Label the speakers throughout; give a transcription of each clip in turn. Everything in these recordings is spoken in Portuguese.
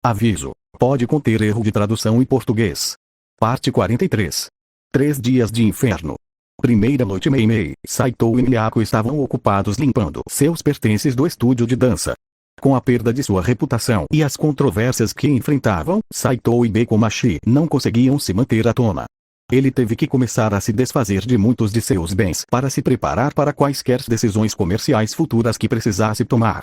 Speaker 1: Aviso: pode conter erro de tradução em português. Parte 43. 3 dias de inferno. Primeira noite. Mei, Saito e Miyako estavam ocupados limpando seus pertences do estúdio de dança. Com a perda de sua reputação e as controvérsias que enfrentavam, Saito e Bekomachi não conseguiam se manter à tona. Ele teve que começar a se desfazer de muitos de seus bens para se preparar para quaisquer decisões comerciais futuras que precisasse tomar.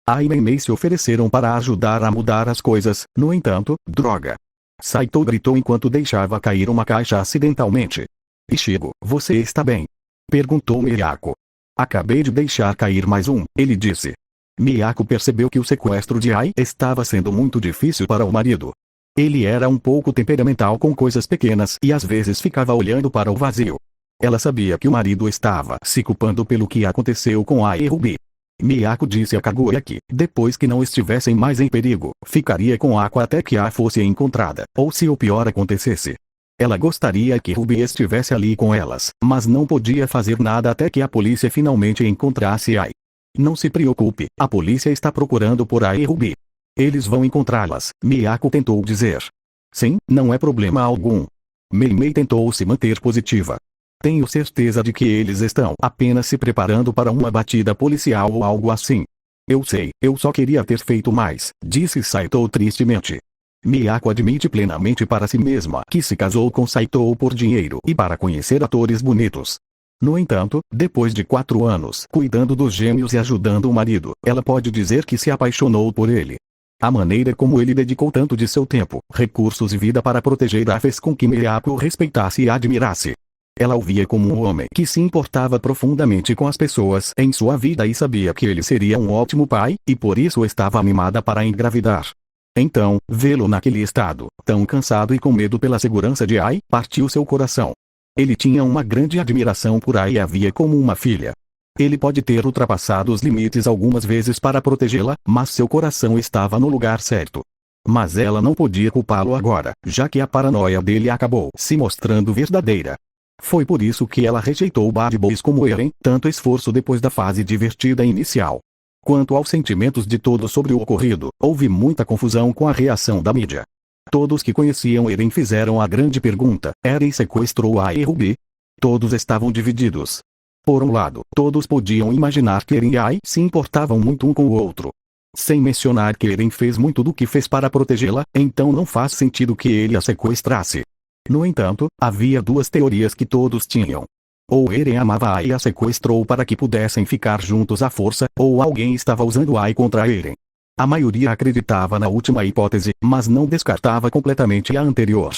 Speaker 1: Ai e Mei se ofereceram para ajudar a mudar as coisas, no entanto, droga! Saito gritou enquanto deixava cair uma caixa acidentalmente. Ichigo, você está bem? Perguntou Miyako. Acabei de deixar cair mais um, ele disse. Miyako percebeu que o sequestro de Ai estava sendo muito difícil para o marido. Ele era um pouco temperamental com coisas pequenas e às vezes ficava olhando para o vazio. Ela sabia que o marido estava se culpando pelo que aconteceu com Ai e Ruby. Miyako disse a Kaguya que, depois que não estivessem mais em perigo, ficaria com Aqua até que Ai fosse encontrada, ou se o pior acontecesse. Ela gostaria que Ruby estivesse ali com elas, mas não podia fazer nada até que a polícia finalmente encontrasse Ai. Não se preocupe, a polícia está procurando por Ai e Ruby. Eles vão encontrá-las, Miyako tentou dizer. Sim, não é problema algum. Mei tentou se manter positiva. Tenho certeza de que eles estão apenas se preparando para uma batida policial ou algo assim. Eu sei, eu só queria ter feito mais, disse Saito tristemente. Miyako admite plenamente para si mesma que se casou com Saito por dinheiro e para conhecer atores bonitos. No entanto, depois de 4 anos cuidando dos gêmeos e ajudando o marido, ela pode dizer que se apaixonou por ele. A maneira como ele dedicou tanto de seu tempo, recursos e vida para proteger a fez com que Miyako o respeitasse e admirasse. Ela o via como um homem que se importava profundamente com as pessoas em sua vida e sabia que ele seria um ótimo pai, e por isso estava animada para engravidar. Então, vê-lo naquele estado, tão cansado e com medo pela segurança de Ai, partiu seu coração. Ele tinha uma grande admiração por Ai e a via como uma filha. Ele pode ter ultrapassado os limites algumas vezes para protegê-la, mas seu coração estava no lugar certo. Mas ela não podia culpá-lo agora, já que a paranoia dele acabou se mostrando verdadeira. Foi por isso que ela rejeitou Bad Boys como Eren, tanto esforço depois da fase divertida inicial. Quanto aos sentimentos de todos sobre o ocorrido, houve muita confusão com a reação da mídia. Todos que conheciam Eren fizeram a grande pergunta: Eren sequestrou Ai e Ruby? Todos estavam divididos. Por um lado, todos podiam imaginar que Eren e Ai se importavam muito um com o outro. Sem mencionar que Eren fez muito do que fez para protegê-la, então não faz sentido que ele a sequestrasse. No entanto, havia 2 teorias que todos tinham. Ou Eren amava Ai e a sequestrou para que pudessem ficar juntos à força, ou alguém estava usando Ai contra Eren. A maioria acreditava na última hipótese, mas não descartava completamente a anterior.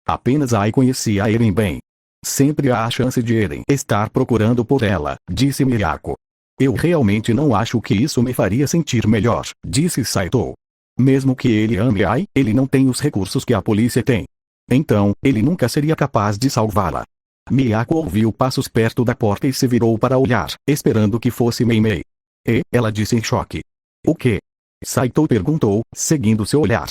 Speaker 1: Apenas Ai conhecia Eren bem. Sempre há a chance de Eren estar procurando por ela, disse Miyako. Eu realmente não acho que isso me faria sentir melhor, disse Saito. Mesmo que ele ame Ai, ele não tem os recursos que a polícia tem. Então, ele nunca seria capaz de salvá-la. Miyako ouviu passos perto da porta e se virou para olhar, esperando que fosse Mei. Ela disse em choque. O quê? Saito perguntou, seguindo seu olhar.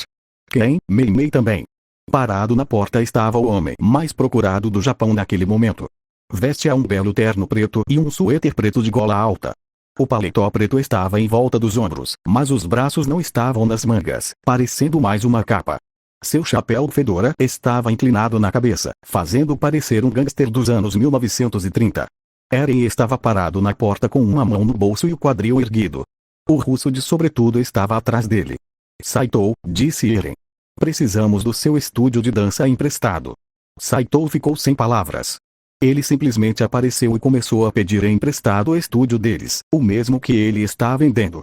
Speaker 1: Quem? Mei também. Parado na porta estava o homem mais procurado do Japão naquele momento. Vestia um belo terno preto e um suéter preto de gola alta. O paletó preto estava em volta dos ombros, mas os braços não estavam nas mangas, parecendo mais uma capa. Seu chapéu fedora estava inclinado na cabeça, fazendo parecer um gangster dos anos 1930. Eren estava parado na porta com uma mão no bolso e o quadril erguido. O russo de sobretudo estava atrás dele. Saito, disse Eren. Precisamos do seu estúdio de dança emprestado. Saito ficou sem palavras. Ele simplesmente apareceu e começou a pedir emprestado o estúdio deles, o mesmo que ele está vendendo.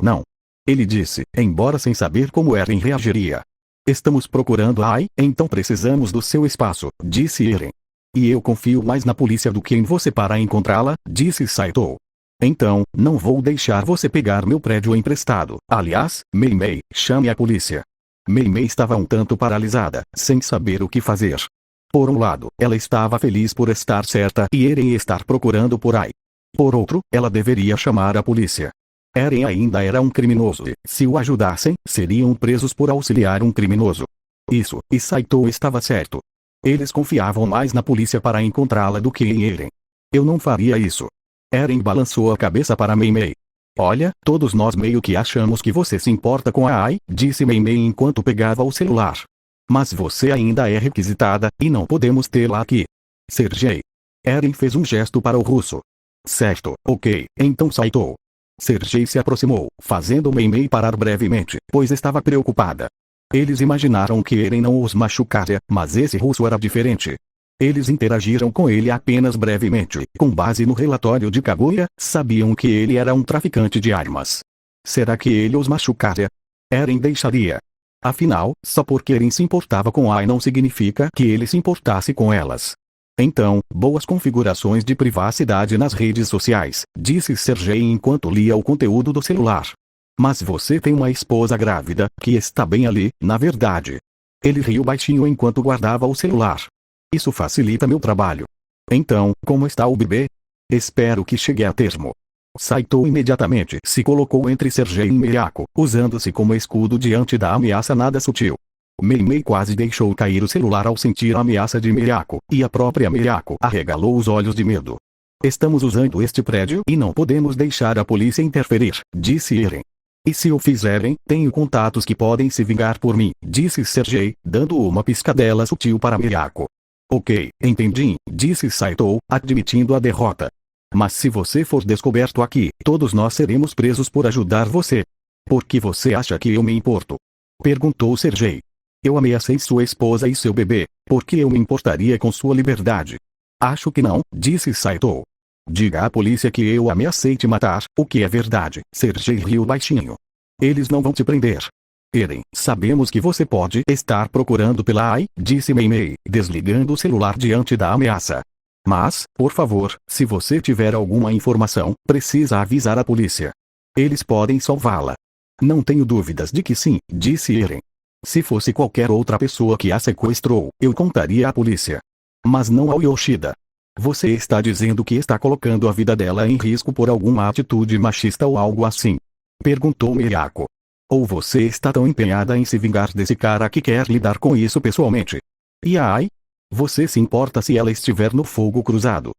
Speaker 1: Não. Ele disse, embora sem saber como Eren reagiria. Estamos procurando Ai, então precisamos do seu espaço, disse Eren. E eu confio mais na polícia do que em você para encontrá-la, disse Saito. Então, não vou deixar você pegar meu prédio emprestado. Aliás, Mei, chame a polícia. Mei estava um tanto paralisada, sem saber o que fazer. Por um lado, ela estava feliz por estar certa e Eren estar procurando por Ai. Por outro, ela deveria chamar a polícia. Eren ainda era um criminoso e, se o ajudassem, seriam presos por auxiliar um criminoso. Isso, e Saito estava certo. Eles confiavam mais na polícia para encontrá-la do que em Eren. Eu não faria isso. Eren balançou a cabeça para Mei. Olha, todos nós meio que achamos que você se importa com a AI, disse Meimei enquanto pegava o celular. Mas você ainda é requisitada, e não podemos tê-la aqui. Sergei. Eren fez um gesto para o russo. Certo, ok, então Saito. Sergei se aproximou, fazendo Meimei parar brevemente, pois estava preocupada. Eles imaginaram que Eren não os machucaria, mas esse russo era diferente. Eles interagiram com ele apenas brevemente. Com base no relatório de Kaguya, sabiam que ele era um traficante de armas. Será que ele os machucaria? Eren deixaria. Afinal, só porque Eren se importava com AI não significa que ele se importasse com elas. Então, boas configurações de privacidade nas redes sociais, disse Sergei enquanto lia o conteúdo do celular. Mas você tem uma esposa grávida, que está bem ali, na verdade. Ele riu baixinho enquanto guardava o celular. Isso facilita meu trabalho. Então, como está o bebê? Espero que chegue a termo. Saito imediatamente se colocou entre Sergei e Miyako, usando-se como escudo diante da ameaça nada sutil. Meimei quase deixou cair o celular ao sentir a ameaça de Miyako, e a própria Miyako arregalou os olhos de medo. Estamos usando este prédio e não podemos deixar a polícia interferir, disse Eren. E se o fizerem, tenho contatos que podem se vingar por mim, disse Sergei, dando uma piscadela sutil para Miyako. Ok, entendi, disse Saito, admitindo a derrota. Mas se você for descoberto aqui, todos nós seremos presos por ajudar você. Por que você acha que eu me importo? Perguntou Sergei. Eu ameacei sua esposa e seu bebê, por que eu me importaria com sua liberdade? Acho que não, disse Saito. Diga à polícia que eu ameacei te matar, o que é verdade, Sergei riu baixinho. Eles não vão te prender. Eren, sabemos que você pode estar procurando pela AI, disse Meimei, desligando o celular diante da ameaça. Mas, por favor, se você tiver alguma informação, precisa avisar a polícia. Eles podem salvá-la. Não tenho dúvidas de que sim, disse Eren. Se fosse qualquer outra pessoa que a sequestrou, eu contaria à polícia. Mas não ao Yoshida. Você está dizendo que está colocando a vida dela em risco por alguma atitude machista ou algo assim? Perguntou Miyako. Ou você está tão empenhada em se vingar desse cara que quer lidar com isso pessoalmente? E a AI? Você se importa se ela estiver no fogo cruzado?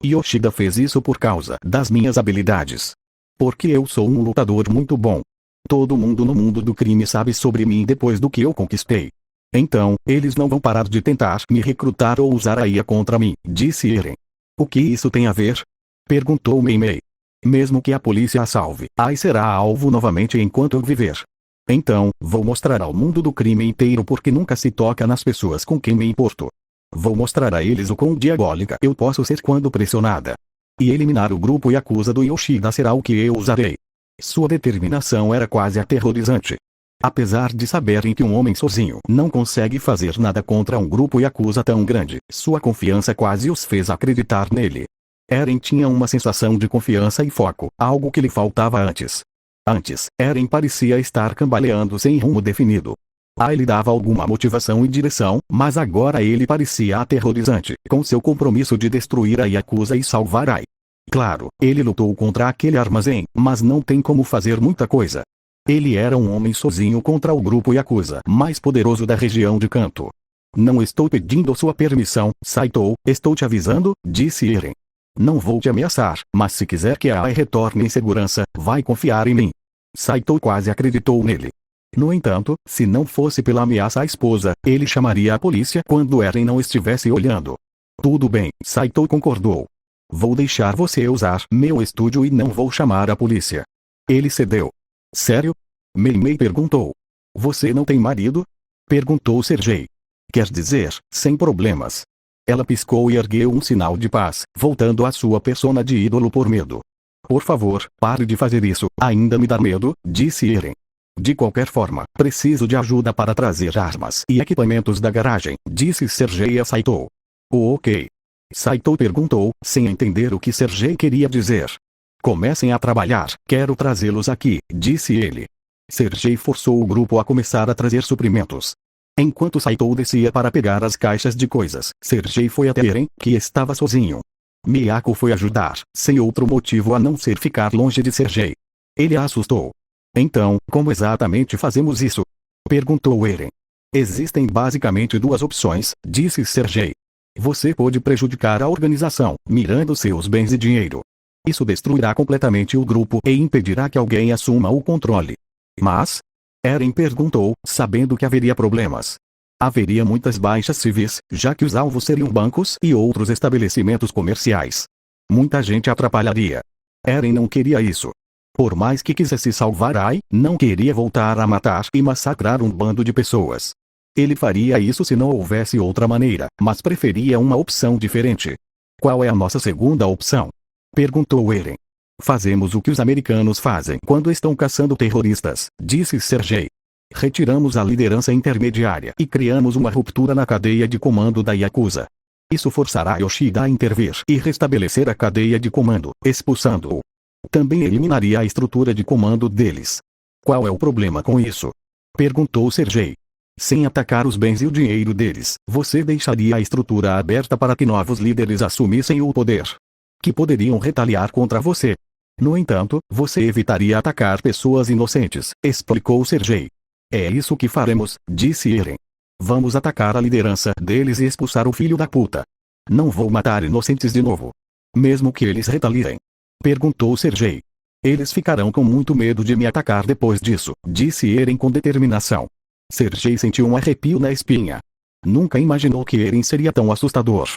Speaker 1: Yoshida fez isso por causa das minhas habilidades. Porque eu sou um lutador muito bom. Todo mundo no mundo do crime sabe sobre mim depois do que eu conquistei. Então, eles não vão parar de tentar me recrutar ou usar a IA contra mim, disse Eren. O que isso tem a ver? Perguntou Meimei. Mesmo que a polícia a salve, AI será alvo novamente enquanto eu viver. Então, vou mostrar ao mundo do crime inteiro porque nunca se toca nas pessoas com quem me importo. Vou mostrar a eles o quão diabólica eu posso ser quando pressionada. E eliminar o grupo Yakuza do Yoshida será o que eu usarei. Sua determinação era quase aterrorizante. Apesar de saberem que um homem sozinho não consegue fazer nada contra um grupo Yakuza tão grande, sua confiança quase os fez acreditar nele. Eren tinha uma sensação de confiança e foco, algo que lhe faltava antes. Antes, Eren parecia estar cambaleando sem rumo definido. AI lhe dava alguma motivação e direção, mas agora ele parecia aterrorizante, com seu compromisso de destruir a Yakuza e salvar AI. Claro, ele lutou contra aquele armazém, mas não tem como fazer muita coisa. Ele era um homem sozinho contra o grupo Yakuza mais poderoso da região de Kanto. Não estou pedindo sua permissão, Saito, estou te avisando, disse Eren. Não vou te ameaçar, mas se quiser que a AI retorne em segurança, vai confiar em mim. Saito quase acreditou nele. No entanto, se não fosse pela ameaça à esposa, ele chamaria a polícia quando Eren não estivesse olhando. Tudo bem, Saito concordou. Vou deixar você usar meu estúdio e não vou chamar a polícia. Ele cedeu. Sério? Meimei perguntou. Você não tem marido? Perguntou Sergei. Quer dizer, sem problemas. Ela piscou e ergueu um sinal de paz, voltando à sua persona de ídolo por medo. Por favor, pare de fazer isso, ainda me dá medo, disse Eren. De qualquer forma, preciso de ajuda para trazer armas e equipamentos da garagem, disse Sergei a Saito. Ok. Saito perguntou, sem entender o que Sergei queria dizer. Comecem a trabalhar, quero trazê-los aqui, disse ele. Sergei forçou o grupo a começar a trazer suprimentos. Enquanto Saito descia para pegar as caixas de coisas, Sergei foi até Eren, que estava sozinho. Miyako foi ajudar, sem outro motivo a não ser ficar longe de Sergei. Ele a assustou. Então, como exatamente fazemos isso? Perguntou Eren. Existem basicamente duas opções, disse Sergei. Você pode prejudicar a organização, mirando seus bens e dinheiro. Isso destruirá completamente o grupo e impedirá que alguém assuma o controle. Mas? Eren perguntou, sabendo que haveria problemas. Haveria muitas baixas civis, já que os alvos seriam bancos e outros estabelecimentos comerciais. Muita gente atrapalharia. Eren não queria isso. Por mais que quisesse salvar Ai, não queria voltar a matar e massacrar um bando de pessoas. Ele faria isso se não houvesse outra maneira, mas preferia uma opção diferente. Qual é a nossa segunda opção? Perguntou Eren. Fazemos o que os americanos fazem quando estão caçando terroristas, disse Sergei. Retiramos a liderança intermediária e criamos uma ruptura na cadeia de comando da Yakuza. Isso forçará Yoshida a intervir e restabelecer a cadeia de comando, expulsando-o. Também eliminaria a estrutura de comando deles. Qual é o problema com isso? Perguntou Sergei. Sem atacar os bens e o dinheiro deles, você deixaria a estrutura aberta para que novos líderes assumissem o poder, que poderiam retaliar contra você. No entanto, você evitaria atacar pessoas inocentes, explicou Sergei. É isso que faremos, disse Eren. Vamos atacar a liderança deles e expulsar o filho da puta. Não vou matar inocentes de novo. Mesmo que eles retaliem. Perguntou Sergei. Eles ficarão com muito medo de me atacar depois disso, disse Eren com determinação. Sergei sentiu um arrepio na espinha. Nunca imaginou que Eren seria tão assustador.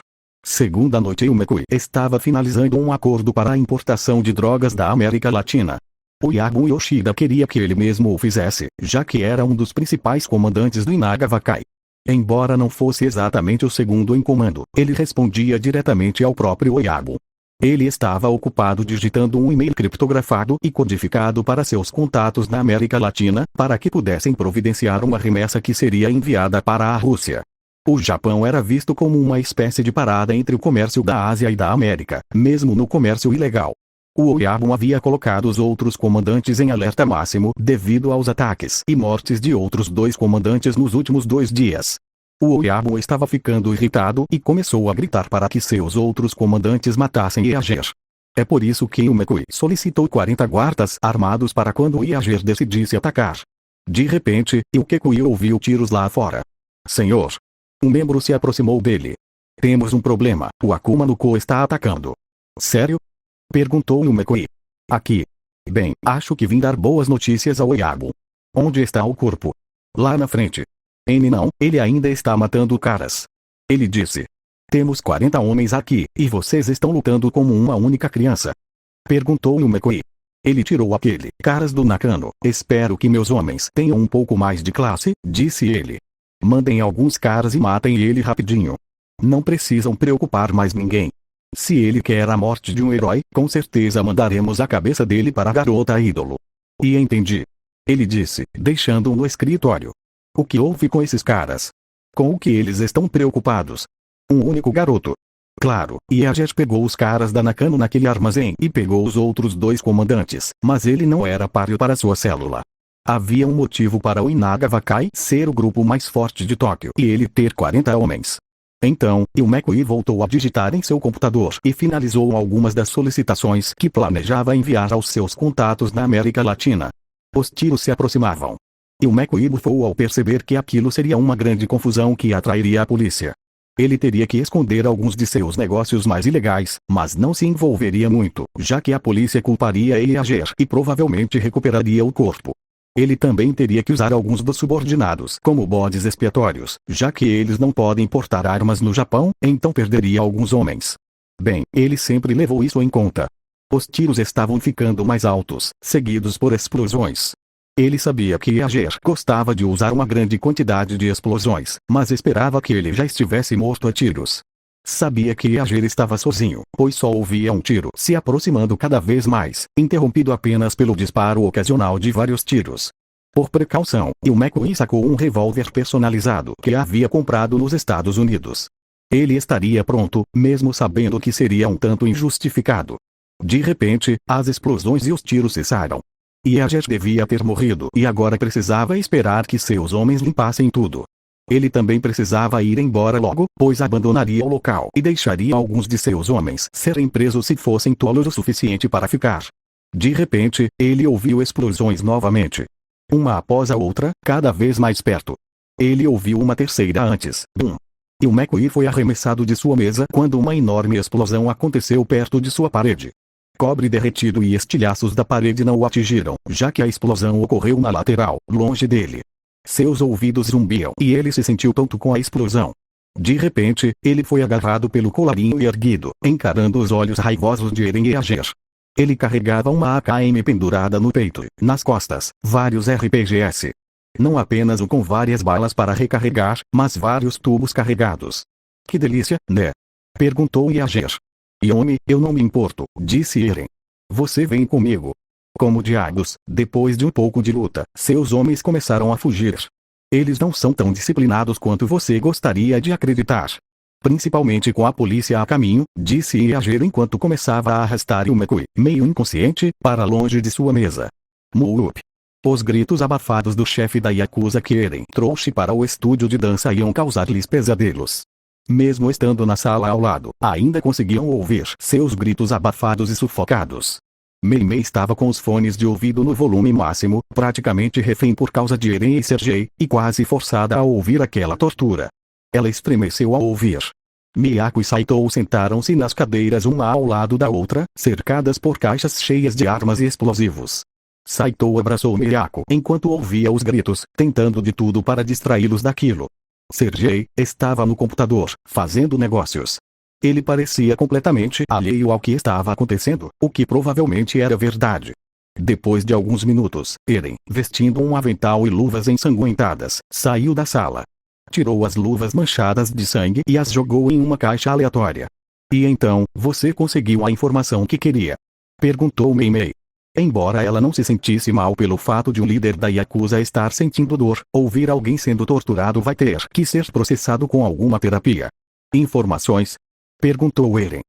Speaker 1: Segunda noite, Yumeko estava finalizando um acordo para a importação de drogas da América Latina. O Yabu Yoshida queria que ele mesmo o fizesse, já que era um dos principais comandantes do Inagawakai. Embora não fosse exatamente o segundo em comando, ele respondia diretamente ao próprio Yabu. Ele estava ocupado digitando um e-mail criptografado e codificado para seus contatos na América Latina, para que pudessem providenciar uma remessa que seria enviada para a Rússia. O Japão era visto como uma espécie de parada entre o comércio da Ásia e da América, mesmo no comércio ilegal. O Oyabun havia colocado os outros comandantes em alerta máximo devido aos ataques e mortes de outros 2 comandantes nos últimos 2 dias. O Oyabun estava ficando irritado e começou a gritar para que seus outros comandantes matassem Yager. É por isso que Yumeko solicitou 40 guardas armados para quando Yager decidisse atacar. De repente, Yukekui ouviu tiros lá fora. Senhor! Um membro se aproximou dele. Temos um problema, o Akuma no Ko está atacando. Sério? Perguntou Yumeko. Aqui. Bem, acho que vim dar boas notícias ao Oyabun. Onde está o corpo? Lá na frente. Não, ele ainda está matando caras. Ele disse. Temos 40 homens aqui, e vocês estão lutando como uma única criança. Perguntou Yumeko. Ele tirou aquele caras do Nakano. Espero que meus homens tenham um pouco mais de classe, disse ele. Mandem alguns caras e matem ele rapidinho. Não precisam preocupar mais ninguém. Se ele quer a morte de um herói, com certeza mandaremos a cabeça dele para a garota ídolo. E entendi. Ele disse, deixando-o no escritório. O que houve com esses caras? Com o que eles estão preocupados? Um único garoto. Claro, Yager pegou os caras da Nakano naquele armazém e pegou os outros 2 comandantes, mas ele não era páreo para sua célula. Havia um motivo para o Inagawakai ser o grupo mais forte de Tóquio e ele ter 40 homens. Então, Yumeko voltou a digitar em seu computador e finalizou algumas das solicitações que planejava enviar aos seus contatos na América Latina. Os tiros se aproximavam. Yumeko bufou ao perceber que aquilo seria uma grande confusão que atrairia a polícia. Ele teria que esconder alguns de seus negócios mais ilegais, mas não se envolveria muito, já que a polícia culparia Yager e provavelmente recuperaria o corpo. Ele também teria que usar alguns dos subordinados como bodes expiatórios, já que eles não podem portar armas no Japão, então perderia alguns homens. Bem, ele sempre levou isso em conta. Os tiros estavam ficando mais altos, seguidos por explosões. Ele sabia que Yager gostava de usar uma grande quantidade de explosões, mas esperava que ele já estivesse morto a tiros. Sabia que Yager estava sozinho, pois só ouvia um tiro se aproximando cada vez mais, interrompido apenas pelo disparo ocasional de vários tiros. Por precaução, Yumeko sacou um revólver personalizado que havia comprado nos Estados Unidos. Ele estaria pronto, mesmo sabendo que seria um tanto injustificado. De repente, as explosões e os tiros cessaram. Yager devia ter morrido e agora precisava esperar que seus homens limpassem tudo. Ele também precisava ir embora logo, pois abandonaria o local e deixaria alguns de seus homens serem presos se fossem tolos o suficiente para ficar. De repente, ele ouviu explosões novamente. Uma após a outra, cada vez mais perto. Ele ouviu uma terceira antes. Bum! Yumeko foi arremessado de sua mesa quando uma enorme explosão aconteceu perto de sua parede. Cobre derretido e estilhaços da parede não o atingiram, já que a explosão ocorreu na lateral, longe dele. Seus ouvidos zumbiam e ele se sentiu tonto com a explosão. De repente, ele foi agarrado pelo colarinho e erguido, encarando os olhos raivosos de Eren e Ager. Ele carregava uma AKM pendurada no peito, nas costas, vários RPGs. Não apenas um com várias balas para recarregar, mas vários tubos carregados. Que delícia, né? Perguntou Ager. Yomi, eu não me importo, disse Eren. Você vem comigo. Como diabos, depois de um pouco de luta, seus homens começaram a fugir. Eles não são tão disciplinados quanto você gostaria de acreditar. Principalmente com a polícia a caminho, disse Ager enquanto começava a arrastar Yumeko, meio inconsciente, para longe de sua mesa. Muup. Os gritos abafados do chefe da Yakuza que Eren trouxe para o estúdio de dança iam causar-lhes pesadelos. Mesmo estando na sala ao lado, ainda conseguiam ouvir seus gritos abafados e sufocados. Mei estava com os fones de ouvido no volume máximo, praticamente refém por causa de Eren e Sergei, e quase forçada a ouvir aquela tortura. Ela estremeceu ao ouvir. Miyako e Saito sentaram-se nas cadeiras uma ao lado da outra, cercadas por caixas cheias de armas e explosivos. Saito abraçou Miyako enquanto ouvia os gritos, tentando de tudo para distraí-los daquilo. Sergei estava no computador, fazendo negócios. Ele parecia completamente alheio ao que estava acontecendo, o que provavelmente era verdade. Depois de alguns minutos, Eren, vestindo um avental e luvas ensanguentadas, saiu da sala. Tirou as luvas manchadas de sangue e as jogou em uma caixa aleatória. E então, você conseguiu a informação que queria? Perguntou Mei. Embora ela não se sentisse mal pelo fato de um líder da Yakuza estar sentindo dor, ouvir alguém sendo torturado vai ter que ser processado com alguma terapia. Informações? Perguntou Eren.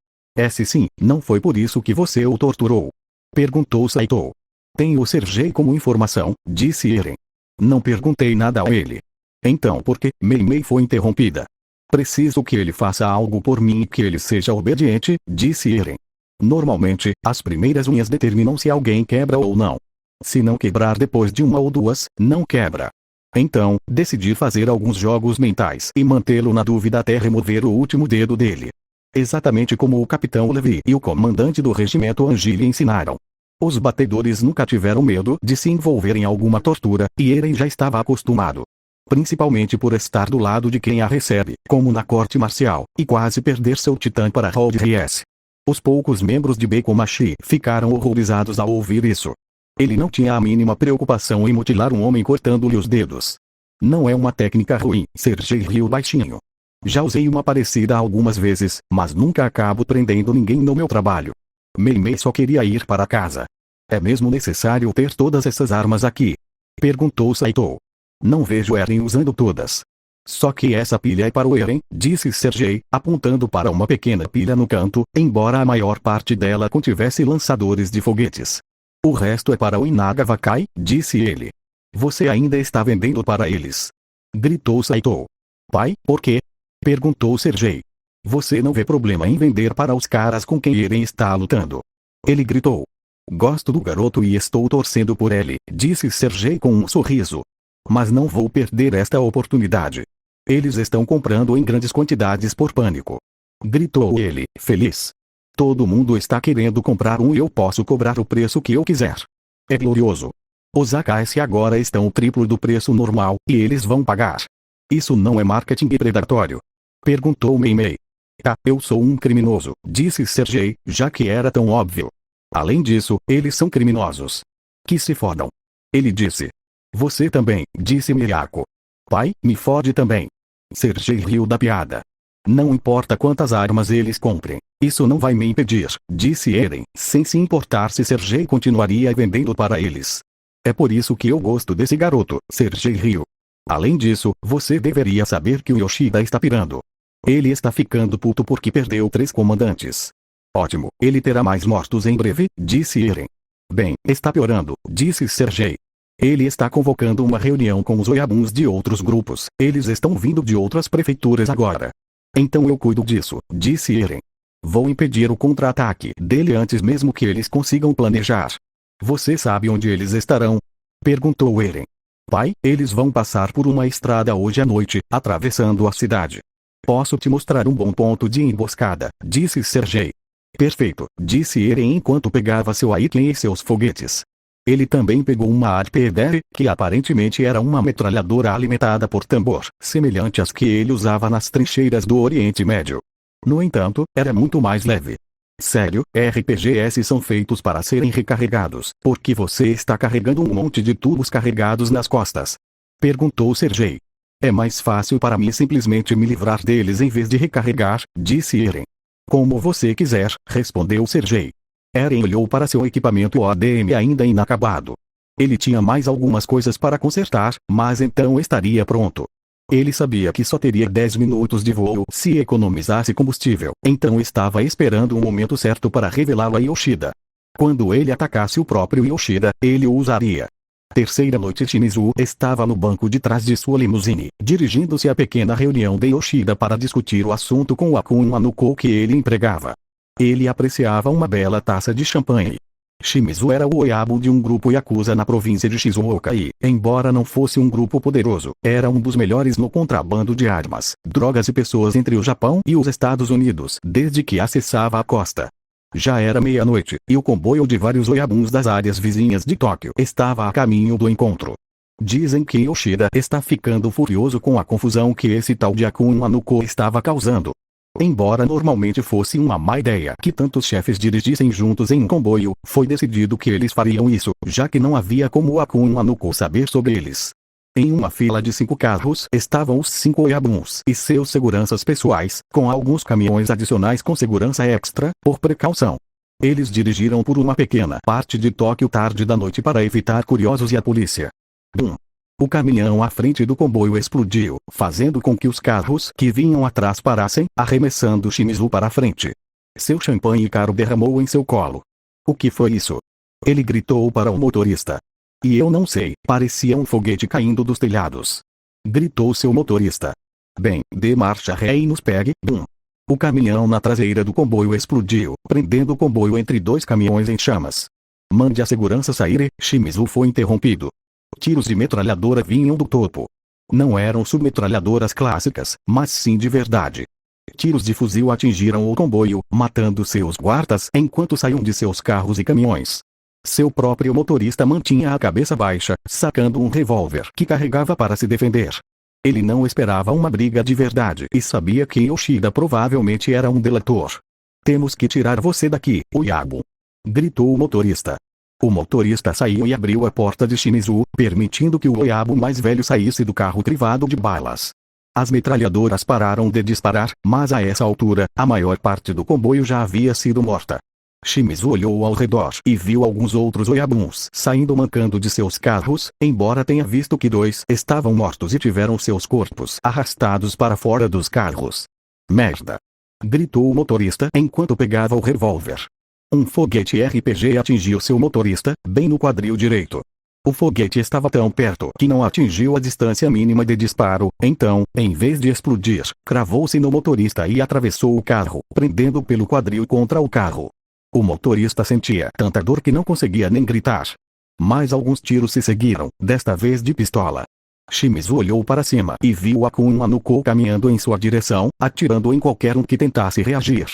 Speaker 1: Sim, não foi por isso que você o torturou. Perguntou Saito. Tenho o Sergei como informação, disse Eren. Não perguntei nada a ele. Então por que Mei foi interrompida? Preciso que ele faça algo por mim e que ele seja obediente, disse Eren. Normalmente, as primeiras unhas determinam se alguém quebra ou não. Se não quebrar depois de uma ou duas, não quebra. Então, decidi fazer alguns jogos mentais e mantê-lo na dúvida até remover o último dedo dele. Exatamente como o Capitão Levi e o comandante do regimento Anji lhe ensinaram. Os batedores nunca tiveram medo de se envolver em alguma tortura, e Eren já estava acostumado. Principalmente por estar do lado de quem a recebe, como na corte marcial, e quase perder seu titã para Hold Ries. Os poucos membros de Bekomachi ficaram horrorizados ao ouvir isso. Ele não tinha a mínima preocupação em mutilar um homem cortando-lhe os dedos. Não é uma técnica ruim, Sergei riu baixinho. Já usei uma parecida algumas vezes, mas nunca acabo prendendo ninguém no meu trabalho. Mei só queria ir para casa. É mesmo necessário ter todas essas armas aqui? Perguntou Saito. Não vejo Eren usando todas. Só que essa pilha é para o Eren, disse Sergei, apontando para uma pequena pilha no canto, embora a maior parte dela contivesse lançadores de foguetes. O resto é para o Inaga Wakai, disse ele. Você ainda está vendendo para eles? Gritou Saito. Pai, por quê? Perguntou Sergei. Você não vê problema em vender para os caras com quem Eren está lutando? Ele gritou. Gosto do garoto e estou torcendo por ele, disse Sergei com um sorriso. Mas não vou perder esta oportunidade. Eles estão comprando em grandes quantidades por pânico. Gritou ele, feliz. Todo mundo está querendo comprar e eu posso cobrar o preço que eu quiser. É glorioso. Os AKS agora estão o triplo do preço normal, e eles vão pagar. Isso não é marketing predatório? Perguntou Mei. Eu sou um criminoso, disse Sergei, já que era tão óbvio. Além disso, eles são criminosos. Que se fodam. Ele disse. Você também, disse Miyako. Pai, me fode também. Sergei riu da piada. Não importa quantas armas eles comprem, isso não vai me impedir, disse Eren, sem se importar se Sergei continuaria vendendo para eles. É por isso que eu gosto desse garoto, Sergei riu. Além disso, você deveria saber que o Yoshida está pirando. Ele está ficando puto porque perdeu 3 comandantes. Ótimo, ele terá mais mortos em breve, disse Eren. Bem, está piorando, disse Sergei. Ele está convocando uma reunião com os Oyabuns de outros grupos, eles estão vindo de outras prefeituras agora. Então eu cuido disso, disse Eren. Vou impedir o contra-ataque dele antes mesmo que eles consigam planejar. Você sabe onde eles estarão? Perguntou Eren. Pai, eles vão passar por uma estrada hoje à noite, atravessando a cidade. Posso te mostrar um bom ponto de emboscada, disse Sergei. Perfeito, disse Eren enquanto pegava seu Aiken e seus foguetes. Ele também pegou uma ADPDR, que aparentemente era uma metralhadora alimentada por tambor, semelhante às que ele usava nas trincheiras do Oriente Médio. No entanto, era muito mais leve. Sério, RPGs são feitos para serem recarregados, porque você está carregando um monte de tubos carregados nas costas? Perguntou Sergei. É mais fácil para mim simplesmente me livrar deles em vez de recarregar, disse Eren. Como você quiser, respondeu Sergei. Eren olhou para seu equipamento ODM ainda inacabado. Ele tinha mais algumas coisas para consertar, mas então estaria pronto. Ele sabia que só teria 10 minutos de voo se economizasse combustível, então estava esperando o momento certo para revelá-lo a Yoshida. Quando ele atacasse o próprio Yoshida, ele o usaria. Terceira noite. Shimizu estava no banco de trás de sua limusine, dirigindo-se à pequena reunião de Yoshida para discutir o assunto com o Akuma no Ko que ele empregava. Ele apreciava uma bela taça de champanhe. Shimizu era o Oyabo de um grupo Yakuza na província de Shizuoka e, embora não fosse um grupo poderoso, era um dos melhores no contrabando de armas, drogas e pessoas entre o Japão e os Estados Unidos desde que acessava a costa. Já era meia-noite, e o comboio de vários Oyabuns das áreas vizinhas de Tóquio estava a caminho do encontro. Dizem que Yoshida está ficando furioso com a confusão que esse tal de Akuma no Ko estava causando. Embora normalmente fosse uma má ideia que tantos chefes dirigissem juntos em um comboio, foi decidido que eles fariam isso, já que não havia como o Akuma no Ko saber sobre eles. Em uma fila de 5 carros estavam os 5 Oyabuns e seus seguranças pessoais, com alguns caminhões adicionais com segurança extra, por precaução. Eles dirigiram por uma pequena parte de Tóquio tarde da noite para evitar curiosos e a polícia. Bum! O caminhão à frente do comboio explodiu, fazendo com que os carros que vinham atrás parassem, arremessando Shimizu para a frente. Seu champanhe caro derramou em seu colo. O que foi isso? Ele gritou para o motorista. E eu não sei, parecia um foguete caindo dos telhados. Gritou seu motorista. Bem, dê marcha ré e nos pegue. Bum! O caminhão na traseira do comboio explodiu, prendendo o comboio entre 2 caminhões em chamas. Mande a segurança sair e Shimizu foi interrompido. Tiros de metralhadora vinham do topo. Não eram submetralhadoras clássicas, mas sim de verdade. Tiros de fuzil atingiram o comboio, matando seus guardas enquanto saíam de seus carros e caminhões. Seu próprio motorista mantinha a cabeça baixa, sacando um revólver que carregava para se defender. Ele não esperava uma briga de verdade e sabia que Yoshida provavelmente era um delator. Temos que tirar você daqui, Oyabo! Gritou o motorista. O motorista saiu e abriu a porta de Shimizu, permitindo que o Oyabo mais velho saísse do carro crivado de balas. As metralhadoras pararam de disparar, mas a essa altura, a maior parte do comboio já havia sido morta. Shimizu olhou ao redor e viu alguns outros Oyabuns saindo mancando de seus carros, embora tenha visto que 2 estavam mortos e tiveram seus corpos arrastados para fora dos carros. Merda! Gritou o motorista enquanto pegava o revólver. Um foguete RPG atingiu seu motorista, bem no quadril direito. O foguete estava tão perto que não atingiu a distância mínima de disparo, então, em vez de explodir, cravou-se no motorista e atravessou o carro, prendendo pelo quadril contra o carro. O motorista sentia tanta dor que não conseguia nem gritar. Mais alguns tiros se seguiram, desta vez de pistola. Shimizu olhou para cima e viu Akuma no Ko caminhando em sua direção, atirando em qualquer um que tentasse reagir.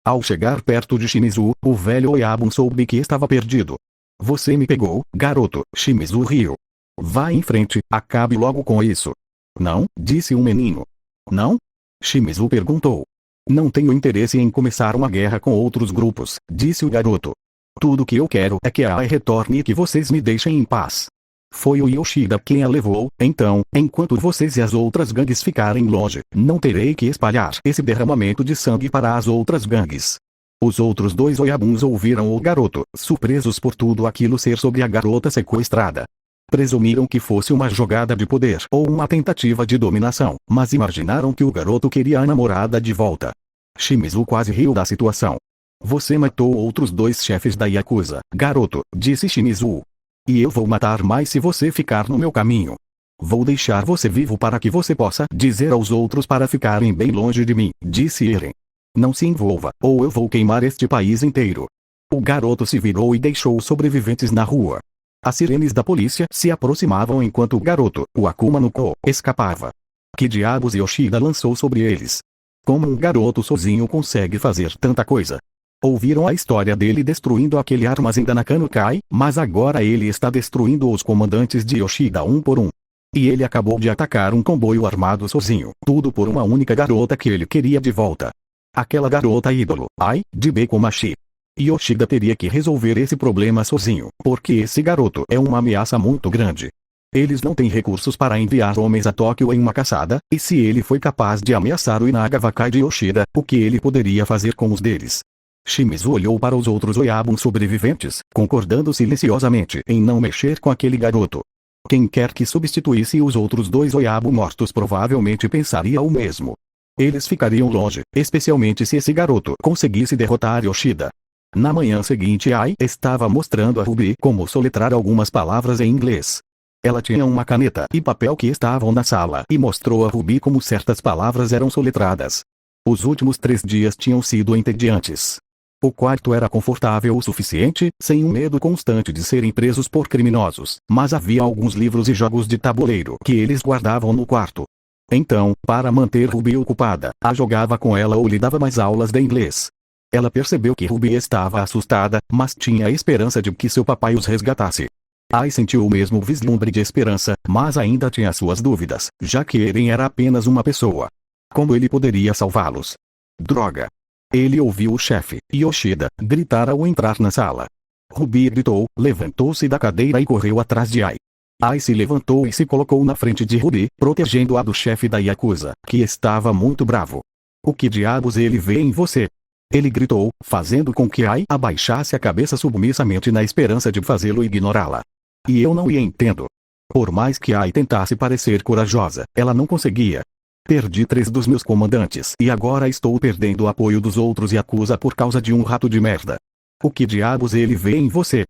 Speaker 1: Ao chegar perto de Shimizu, o velho Oyabun soube que estava perdido. Você me pegou, garoto, Shimizu riu. Vá em frente, acabe logo com isso. Não, disse o menino. Não? Shimizu perguntou. Não tenho interesse em começar uma guerra com outros grupos, disse o garoto. Tudo que eu quero é que a AI retorne e que vocês me deixem em paz. Foi o Yoshida quem a levou, então, enquanto vocês e as outras gangues ficarem longe, não terei que espalhar esse derramamento de sangue para as outras gangues. Os outros 2 Oyabuns ouviram o garoto, surpresos por tudo aquilo ser sobre a garota sequestrada. Presumiram que fosse uma jogada de poder ou uma tentativa de dominação, mas imaginaram que o garoto queria a namorada de volta. Shimizu quase riu da situação. Você matou outros 2 chefes da Yakuza, garoto, disse Shimizu. E eu vou matar mais se você ficar no meu caminho. Vou deixar você vivo para que você possa dizer aos outros para ficarem bem longe de mim, disse Eren. Não se envolva, ou eu vou queimar este país inteiro. O garoto se virou e deixou os sobreviventes na rua. As sirenes da polícia se aproximavam enquanto o garoto, o Akuma no Ko, escapava. Que diabos Yoshida lançou sobre eles? Como um garoto sozinho consegue fazer tanta coisa? Ouviram a história dele destruindo aquele armazém da Nakano-kai, mas agora ele está destruindo os comandantes de Yoshida um por um. E ele acabou de atacar um comboio armado sozinho, tudo por uma única garota que ele queria de volta. Aquela garota ídolo, Ai, de Bekomachi. Yoshida teria que resolver esse problema sozinho, porque esse garoto é uma ameaça muito grande. Eles não têm recursos para enviar homens a Tóquio em uma caçada, e se ele foi capaz de ameaçar o Inagawakai de Yoshida, o que ele poderia fazer com os deles? Shimizu olhou para os outros Oyabun sobreviventes, concordando silenciosamente em não mexer com aquele garoto. Quem quer que substituísse os outros dois Oyabun mortos provavelmente pensaria o mesmo. Eles ficariam longe, especialmente se esse garoto conseguisse derrotar Yoshida. Na manhã seguinte, Ai estava mostrando a Ruby como soletrar algumas palavras em inglês. Ela tinha uma caneta e papel que estavam na sala e mostrou a Ruby como certas palavras eram soletradas. Os últimos 3 dias tinham sido entediantes. O quarto era confortável o suficiente, sem um medo constante de serem presos por criminosos, mas havia alguns livros e jogos de tabuleiro que eles guardavam no quarto. Então, para manter Ruby ocupada, a jogava com ela ou lhe dava mais aulas de inglês. Ela percebeu que Ruby estava assustada, mas tinha a esperança de que seu papai os resgatasse. Ai sentiu o mesmo vislumbre de esperança, mas ainda tinha suas dúvidas, já que Eren era apenas uma pessoa. Como ele poderia salvá-los? Droga! Ele ouviu o chefe, Yoshida, gritar ao entrar na sala. Ruby gritou, levantou-se da cadeira e correu atrás de Ai. Ai se levantou e se colocou na frente de Ruby, protegendo-a do chefe da Yakuza, que estava muito bravo. O que diabos ele vê em você? Ele gritou, fazendo com que Ai abaixasse a cabeça submissamente na esperança de fazê-lo ignorá-la. E eu não ia entendo. Por mais que Ai tentasse parecer corajosa, ela não conseguia. Perdi 3 dos meus comandantes e agora estou perdendo o apoio dos outros Yakuza por causa de um rato de merda. O que diabos ele vê em você?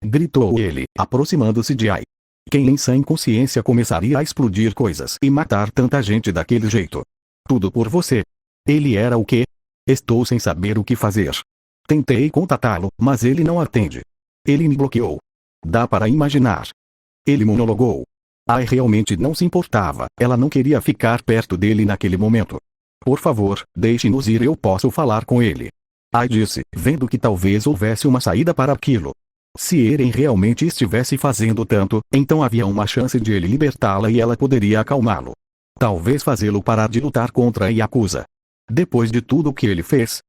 Speaker 1: Gritou ele, aproximando-se de Ai. Quem em sã consciência começaria a explodir coisas e matar tanta gente daquele jeito? Tudo por você. Ele era o quê? Estou sem saber o que fazer. Tentei contatá-lo, mas ele não atende. Ele me bloqueou. Dá para imaginar. Ele monologou. Ai realmente não se importava, ela não queria ficar perto dele naquele momento. Por favor, deixe-nos ir, eu posso falar com ele. Ai disse, vendo que talvez houvesse uma saída para aquilo. Se Eren realmente estivesse fazendo tanto, então havia uma chance de ele libertá-la e ela poderia acalmá-lo. Talvez fazê-lo parar de lutar contra a Yakuza. Depois de tudo o que ele fez?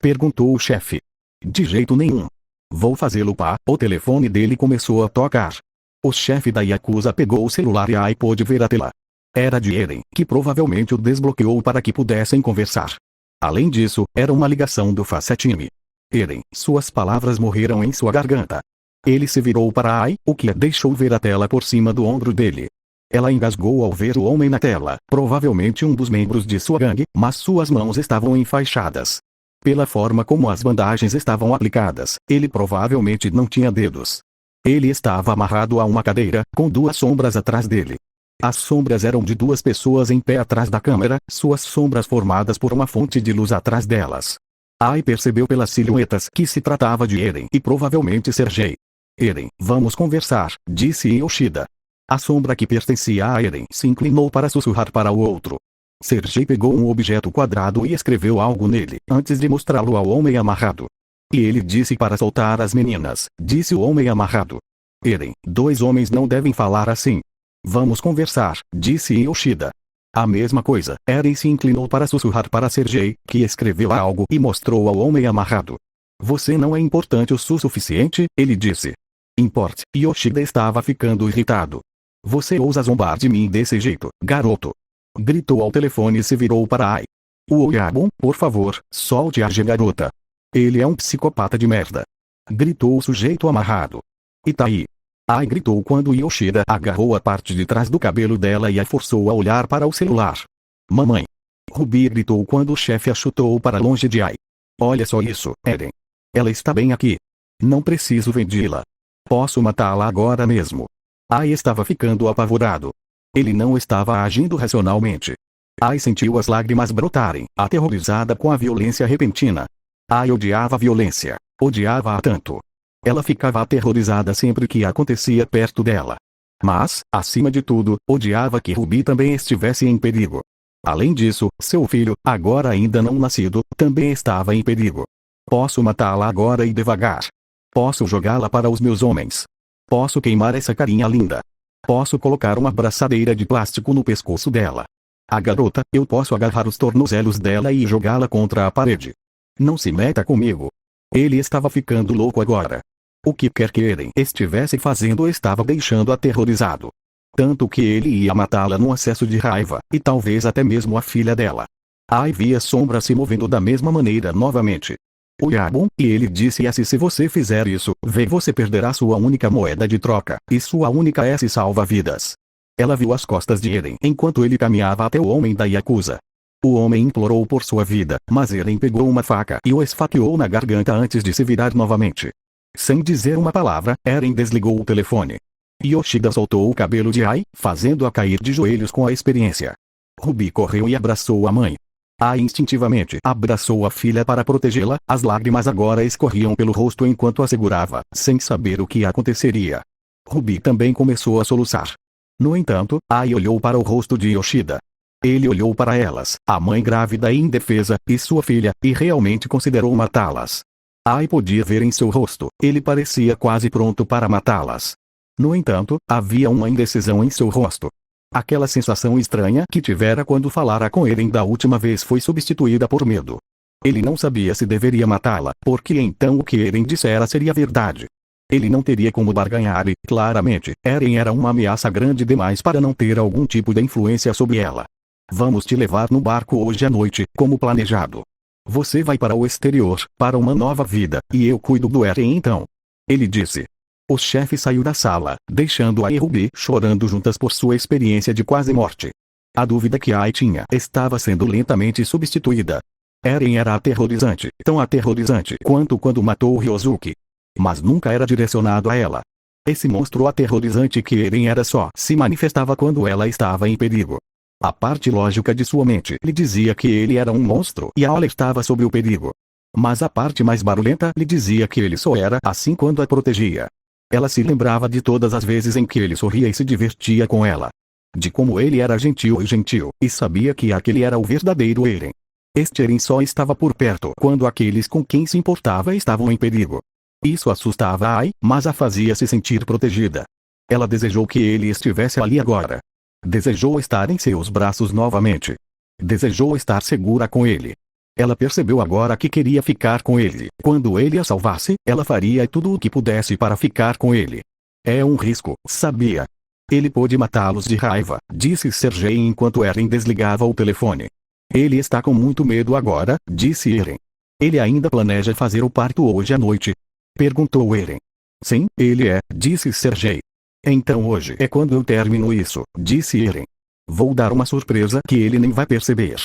Speaker 1: Perguntou o chefe. De jeito nenhum. Vou fazê-lo pá. O telefone dele começou a tocar. O chefe da Yakuza pegou o celular e Ai pôde ver a tela. Era de Eren, que provavelmente o desbloqueou para que pudessem conversar. Além disso, era uma ligação do Facetime. Eren, suas palavras morreram em sua garganta. Ele se virou para Ai, o que a deixou ver a tela por cima do ombro dele. Ela engasgou ao ver o homem na tela, provavelmente um dos membros de sua gangue, mas suas mãos estavam enfaixadas. Pela forma como as bandagens estavam aplicadas, ele provavelmente não tinha dedos. Ele estava amarrado a uma cadeira, com 2 sombras atrás dele. As sombras eram de 2 pessoas em pé atrás da câmera, suas sombras formadas por uma fonte de luz atrás delas. Ai percebeu pelas silhuetas que se tratava de Eren e provavelmente Sergei. Eren, vamos conversar, disse Yoshida. A sombra que pertencia a Eren se inclinou para sussurrar para o outro. Sergei pegou um objeto quadrado e escreveu algo nele, antes de mostrá-lo ao homem amarrado. E ele disse para soltar as meninas, disse o homem amarrado. Eren, 2 homens não devem falar assim. Vamos conversar, disse Yoshida. A mesma coisa, Eren se inclinou para sussurrar para Sergei, que escreveu algo e mostrou ao homem amarrado. Você não é importante o suficiente, ele disse. Importe, Yoshida estava ficando irritado. Você ousa zombar de mim desse jeito, garoto. Gritou ao telefone e se virou para Ai. O Oyabun, por favor, solte a garota. Ele é um psicopata de merda. Gritou o sujeito amarrado. Itaí. Ai gritou quando Yoshida agarrou a parte de trás do cabelo dela e a forçou a olhar para o celular. Mamãe. Ruby gritou quando o chefe a chutou para longe de Ai. Olha só isso, Eren. Ela está bem aqui. Não preciso vendê-la. Posso matá-la agora mesmo. Ai estava ficando apavorado. Ele não estava agindo racionalmente. Ai sentiu as lágrimas brotarem, aterrorizada com a violência repentina. Ai odiava a violência. Odiava-a tanto. Ela ficava aterrorizada sempre que acontecia perto dela. Mas, acima de tudo, odiava que Ruby também estivesse em perigo. Além disso, seu filho, agora ainda não nascido, também estava em perigo. Posso matá-la agora e devagar. Posso jogá-la para os meus homens. Posso queimar essa carinha linda. Posso colocar uma braçadeira de plástico no pescoço dela. A garota, eu posso agarrar os tornozelos dela e jogá-la contra a parede. Não se meta comigo. Ele estava ficando louco agora. O que quer que Eren estivesse fazendo estava deixando aterrorizado. Tanto que ele ia matá-la num acesso de raiva, e talvez até mesmo a filha dela. Ai via sombra se movendo da mesma maneira novamente. O Yabun, e ele disse se você fizer isso, você perderá sua única moeda de troca, e sua única salva-vidas. Ela viu as costas de Eren enquanto ele caminhava até o homem da Yakuza. O homem implorou por sua vida, mas Eren pegou uma faca e o esfaqueou na garganta antes de se virar novamente. Sem dizer uma palavra, Eren desligou o telefone. Yoshida soltou o cabelo de Ai, fazendo-a cair de joelhos com a experiência. Ruby correu e abraçou a mãe. Ai instintivamente abraçou a filha para protegê-la, as lágrimas agora escorriam pelo rosto enquanto a segurava, sem saber o que aconteceria. Ruby também começou a soluçar. No entanto, Ai olhou para o rosto de Yoshida. Ele olhou para elas, a mãe grávida e indefesa, e sua filha, e realmente considerou matá-las. Ai podia ver em seu rosto, ele parecia quase pronto para matá-las. No entanto, havia uma indecisão em seu rosto. Aquela sensação estranha que tivera quando falara com Eren da última vez foi substituída por medo. Ele não sabia se deveria matá-la, porque então o que Eren dissera seria verdade. Ele não teria como barganhar e, claramente, Eren era uma ameaça grande demais para não ter algum tipo de influência sobre ela. Vamos te levar no barco hoje à noite, como planejado. Você vai para o exterior, para uma nova vida, e eu cuido do Eren então. Ele disse. O chefe saiu da sala, deixando Ai e Ruby chorando juntas por sua experiência de quase morte. A dúvida que Ai tinha estava sendo lentamente substituída. Eren era aterrorizante, tão aterrorizante quanto quando matou Ryosuke. Mas nunca era direcionado a ela. Esse monstro aterrorizante que Eren era só se manifestava quando ela estava em perigo. A parte lógica de sua mente lhe dizia que ele era um monstro e a alertava sobre o perigo. Mas a parte mais barulhenta lhe dizia que ele só era assim quando a protegia. Ela se lembrava de todas as vezes em que ele sorria e se divertia com ela. De como ele era gentil, e sabia que aquele era o verdadeiro Eren. Este Eren só estava por perto quando aqueles com quem se importava estavam em perigo. Isso assustava Ai, mas a fazia se sentir protegida. Ela desejou que ele estivesse ali agora. Desejou estar em seus braços novamente. Desejou estar segura com ele. Ela percebeu agora que queria ficar com ele. Quando ele a salvasse, ela faria tudo o que pudesse para ficar com ele. É um risco, sabia. Ele pôde matá-los de raiva, disse Sergei enquanto Eren desligava o telefone. Ele está com muito medo agora, disse Eren. Ele ainda planeja fazer o parto hoje à noite? Perguntou Eren. Sim, ele disse Sergei. Então hoje é quando eu termino isso, disse Eren. Vou dar uma surpresa que ele nem vai perceber.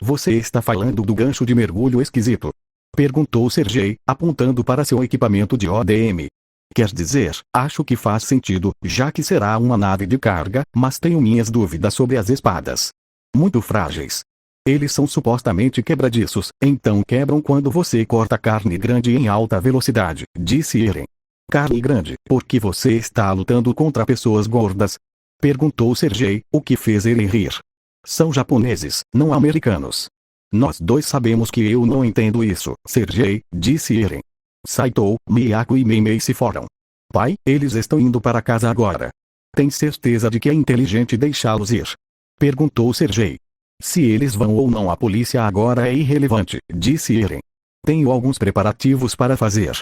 Speaker 1: Você está falando do gancho de mergulho esquisito? Perguntou Sergei, apontando para seu equipamento de ODM. Quer dizer, acho que faz sentido, já que será uma nave de carga, mas tenho minhas dúvidas sobre as espadas. Muito frágeis. Eles são supostamente quebradiços, então quebram quando você corta carne grande em alta velocidade, disse Eren. Carne grande, porque você está lutando contra pessoas gordas? Perguntou Sergei, o que fez Eren rir. São japoneses, não americanos. Nós dois sabemos que eu não entendo isso, Sergei, disse Eren. Saito, Miyako e Meimei se foram. Pai, eles estão indo para casa agora. Tem certeza de que é inteligente deixá-los ir? Perguntou Sergei. Se eles vão ou não a polícia agora é irrelevante, disse Eren. Tenho alguns preparativos para fazer.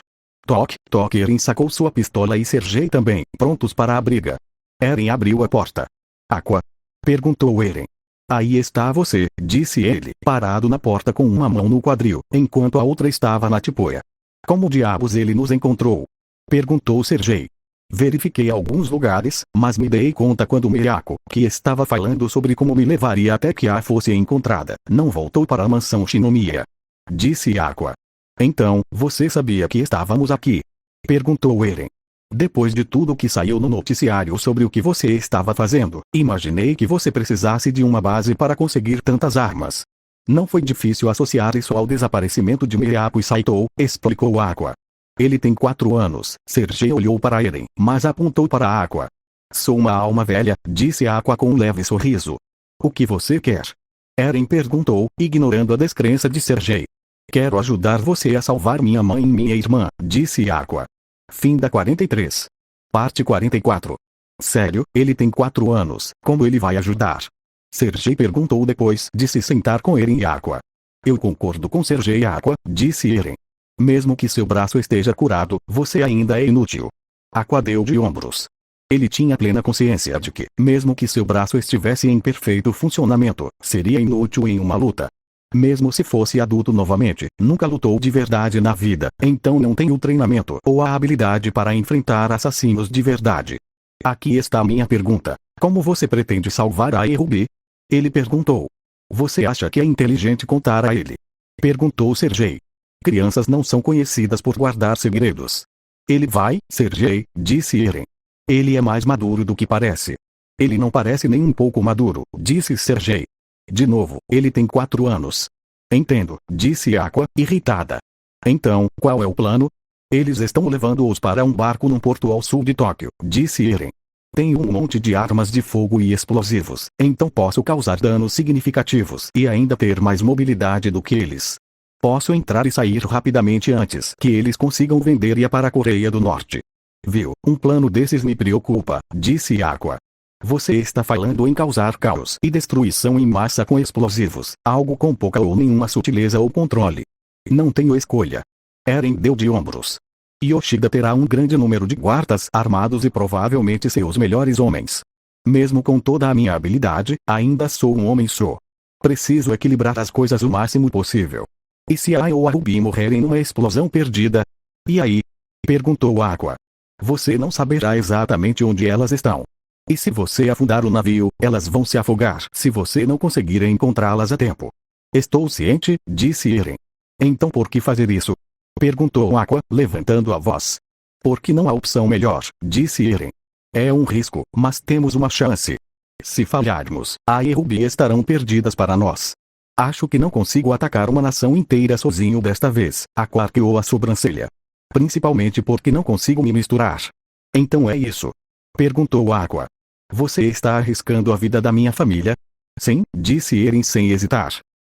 Speaker 1: Toque Eren sacou sua pistola e Sergei também, prontos para a briga. Eren abriu a porta. Aqua? Perguntou Eren. Aí está você, disse ele, parado na porta com uma mão no quadril, enquanto a outra estava na tipoia. Como diabos ele nos encontrou? Perguntou Sergei. Verifiquei alguns lugares, mas me dei conta quando Miyako, que estava falando sobre como me levaria até que a fosse encontrada, não voltou para a mansão Shinomiya. Disse Aqua. Então, você sabia que estávamos aqui? Perguntou Eren. Depois de tudo que saiu no noticiário sobre o que você estava fazendo, imaginei que você precisasse de uma base para conseguir tantas armas. Não foi difícil associar isso ao desaparecimento de Miyako e Saito, explicou Aqua. Ele tem 4 anos, Sergei olhou para Eren, mas apontou para Aqua. Sou uma alma velha, disse Aqua com um leve sorriso. O que você quer? Eren perguntou, ignorando a descrença de Sergei. Quero ajudar você a salvar minha mãe e minha irmã, disse Aqua. Fim da 43. Parte 44. Sério, ele tem 4 anos, como ele vai ajudar? Sergei perguntou depois de se sentar com Eren e Aqua. Eu concordo com Sergei e Aqua, disse Eren. Mesmo que seu braço esteja curado, você ainda é inútil. Aqua deu de ombros. Ele tinha plena consciência de que, mesmo que seu braço estivesse em perfeito funcionamento, seria inútil em uma luta. Mesmo se fosse adulto novamente, nunca lutou de verdade na vida, então não tem o treinamento ou a habilidade para enfrentar assassinos de verdade. Aqui está minha pergunta. Como você pretende salvar a Ruby? Ele perguntou. Você acha que é inteligente contar a ele? Perguntou Sergei. Crianças não são conhecidas por guardar segredos. Ele vai, Sergei, disse Eren. Ele é mais maduro do que parece. Ele não parece nem um pouco maduro, disse Sergei. De novo, ele tem 4 anos. Entendo, disse Aqua, irritada. Então, qual é o plano? Eles estão levando-os para um barco num porto ao sul de Tóquio, disse Eren. Tenho um monte de armas de fogo e explosivos, então posso causar danos significativos e ainda ter mais mobilidade do que eles. Posso entrar e sair rapidamente antes que eles consigam vender IA para a Coreia do Norte. Viu, um plano desses me preocupa, disse Aqua. Você está falando em causar caos e destruição em massa com explosivos, algo com pouca ou nenhuma sutileza ou controle. Não tenho escolha. Eren deu de ombros. Yoshida terá um grande número de guardas armados e provavelmente seus melhores homens. Mesmo com toda a minha habilidade, ainda sou um homem só. Preciso equilibrar as coisas o máximo possível. E se a ou a Ruby morrerem numa explosão perdida? E aí? Perguntou Aqua. Você não saberá exatamente onde elas estão. E se você afundar o navio, elas vão se afogar se você não conseguir encontrá-las a tempo. Estou ciente, disse Eren. Então por que fazer isso? Perguntou Aqua, levantando a voz. Porque não há opção melhor, disse Eren. É um risco, mas temos uma chance. Se falharmos, a e Ruby estarão perdidas para nós. Acho que não consigo atacar uma nação inteira sozinho desta vez, Aqua arqueou a sobrancelha. Principalmente porque não consigo me misturar. Então é isso? Perguntou Aqua. Você está arriscando a vida da minha família? Sim, disse Eren sem hesitar.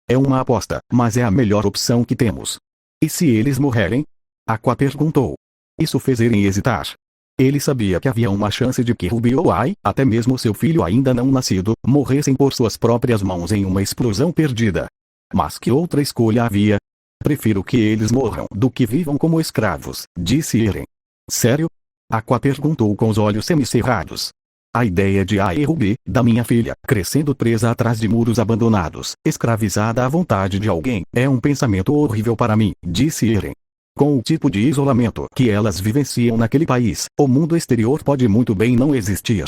Speaker 1: É uma aposta, mas é a melhor opção que temos. E se eles morrerem? Aqua perguntou. Isso fez Eren hesitar. Ele sabia que havia uma chance de que Ruby ou Ai, até mesmo seu filho ainda não nascido, morressem por suas próprias mãos em uma explosão perdida. Mas que outra escolha havia? Prefiro que eles morram do que vivam como escravos, disse Eren. Sério? Aqua perguntou com os olhos semicerrados. A ideia de Ai e Ruby, da minha filha, crescendo presa atrás de muros abandonados, escravizada à vontade de alguém, é um pensamento horrível para mim, disse Eren. Com o tipo de isolamento que elas vivenciam naquele país, o mundo exterior pode muito bem não existir.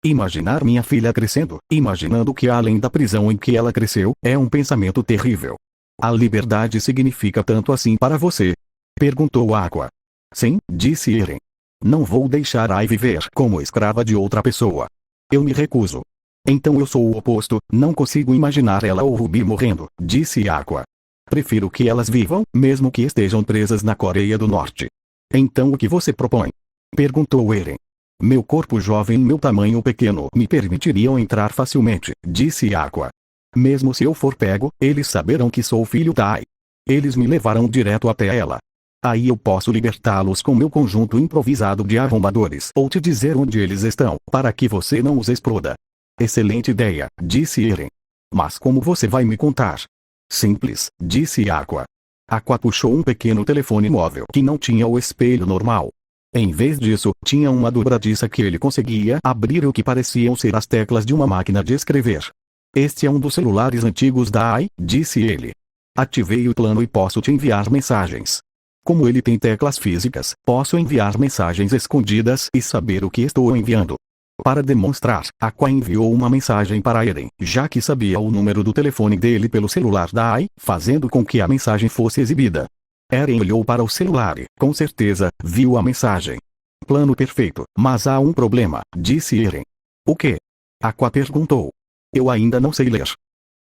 Speaker 1: Imaginar minha filha crescendo, imaginando que além da prisão em que ela cresceu, é um pensamento terrível. A liberdade significa tanto assim para você? Perguntou Aqua. Sim, disse Eren. Não vou deixar Ai viver como escrava de outra pessoa. Eu me recuso. Então eu sou o oposto, não consigo imaginar ela ou Ruby morrendo, disse Aqua. Prefiro que elas vivam, mesmo que estejam presas na Coreia do Norte. Então o que você propõe? Perguntou Eren. Meu corpo jovem e meu tamanho pequeno me permitiriam entrar facilmente, disse Aqua. Mesmo se eu for pego, eles saberão que sou filho da Ai. Eles me levarão direto até ela. Aí eu posso libertá-los com meu conjunto improvisado de arrombadores ou te dizer onde eles estão, para que você não os exploda. Excelente ideia, disse Eren. Mas como você vai me contar? Simples, disse Aqua. Aqua puxou um pequeno telefone móvel que não tinha o espelho normal. Em vez disso, tinha uma dobradiça que ele conseguia abrir o que pareciam ser as teclas de uma máquina de escrever. Este é um dos celulares antigos da Ai, disse ele. Ativei o plano e posso te enviar mensagens. Como ele tem teclas físicas, posso enviar mensagens escondidas e saber o que estou enviando. Para demonstrar, Aqua enviou uma mensagem para Eren, já que sabia o número do telefone dele pelo celular da Ai, fazendo com que a mensagem fosse exibida. Eren olhou para o celular e, com certeza, viu a mensagem. Plano perfeito, mas há um problema, disse Eren. O quê? Aqua perguntou. Eu ainda não sei ler.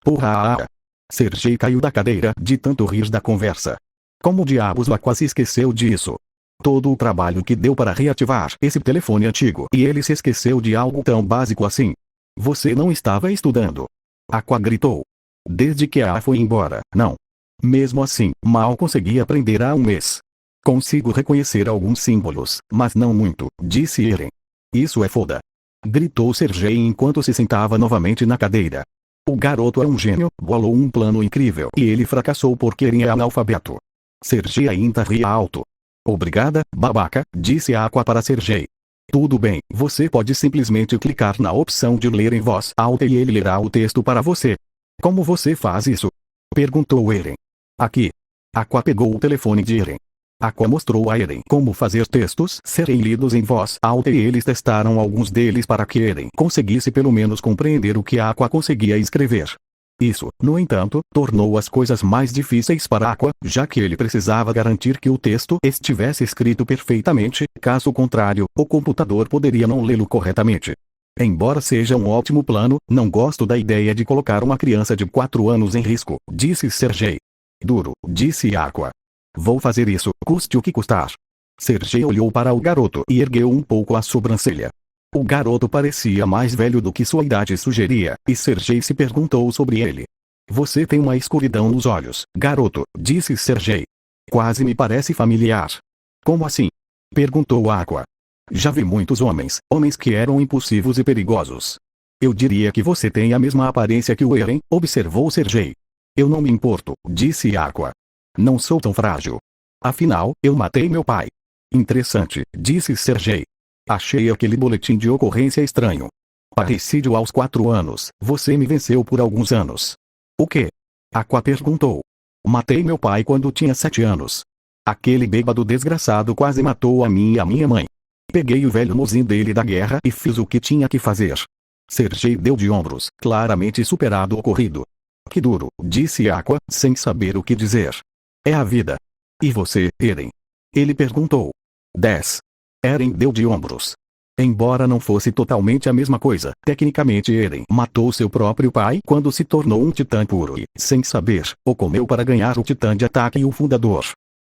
Speaker 1: Porra! Sergei caiu da cadeira de tanto rir da conversa. Como diabos Aqua se esqueceu disso? Todo o trabalho que deu para reativar esse telefone antigo e ele se esqueceu de algo tão básico assim. Você não estava estudando? Aqua gritou. Desde que a foi embora, não. Mesmo assim, mal consegui aprender há um mês. Consigo reconhecer alguns símbolos, mas não muito, disse Eren. Isso é foda. Gritou Sergei enquanto se sentava novamente na cadeira. O garoto é um gênio, bolou um plano incrível e ele fracassou porque Eren é analfabeto. Sergei ainda ria alto. Obrigada, babaca, disse Aqua para Sergei. Tudo bem, você pode simplesmente clicar na opção de ler em voz alta e ele lerá o texto para você. Como você faz isso? Perguntou Eren. Aqui. Aqua pegou o telefone de Eren. Aqua mostrou a Eren como fazer textos serem lidos em voz alta e eles testaram alguns deles para que Eren conseguisse pelo menos compreender o que Aqua conseguia escrever. Isso, no entanto, tornou as coisas mais difíceis para Aqua, já que ele precisava garantir que o texto estivesse escrito perfeitamente, caso contrário, o computador poderia não lê-lo corretamente. Embora seja um ótimo plano, não gosto da ideia de colocar uma criança de 4 anos em risco, disse Sergei. Duro, disse Aqua. Vou fazer isso, custe o que custar. Sergei olhou para o garoto e ergueu um pouco a sobrancelha. O garoto parecia mais velho do que sua idade sugeria, e Sergei se perguntou sobre ele. Você tem uma escuridão nos olhos, garoto, disse Sergei. Quase me parece familiar. Como assim? Perguntou Aqua. Já vi muitos homens que eram impulsivos e perigosos. Eu diria que você tem a mesma aparência que o Eren, observou Sergei. Eu não me importo, disse Aqua. Não sou tão frágil. Afinal, eu matei meu pai. Interessante, disse Sergei. Achei aquele boletim de ocorrência estranho. Parricídio aos 4 anos, você me venceu por alguns anos. O quê? Aqua perguntou. Matei meu pai quando tinha 7 anos. Aquele bêbado desgraçado quase matou a mim e a minha mãe. Peguei o velho mozinho dele da guerra e fiz o que tinha que fazer. Sergei deu de ombros, claramente superado o ocorrido. Que duro, disse Aqua, sem saber o que dizer. É a vida. E você, Eren? Ele perguntou. 10. Eren deu de ombros. Embora não fosse totalmente a mesma coisa, tecnicamente Eren matou seu próprio pai quando se tornou um titã puro e, sem saber, o comeu para ganhar o titã de ataque e o fundador.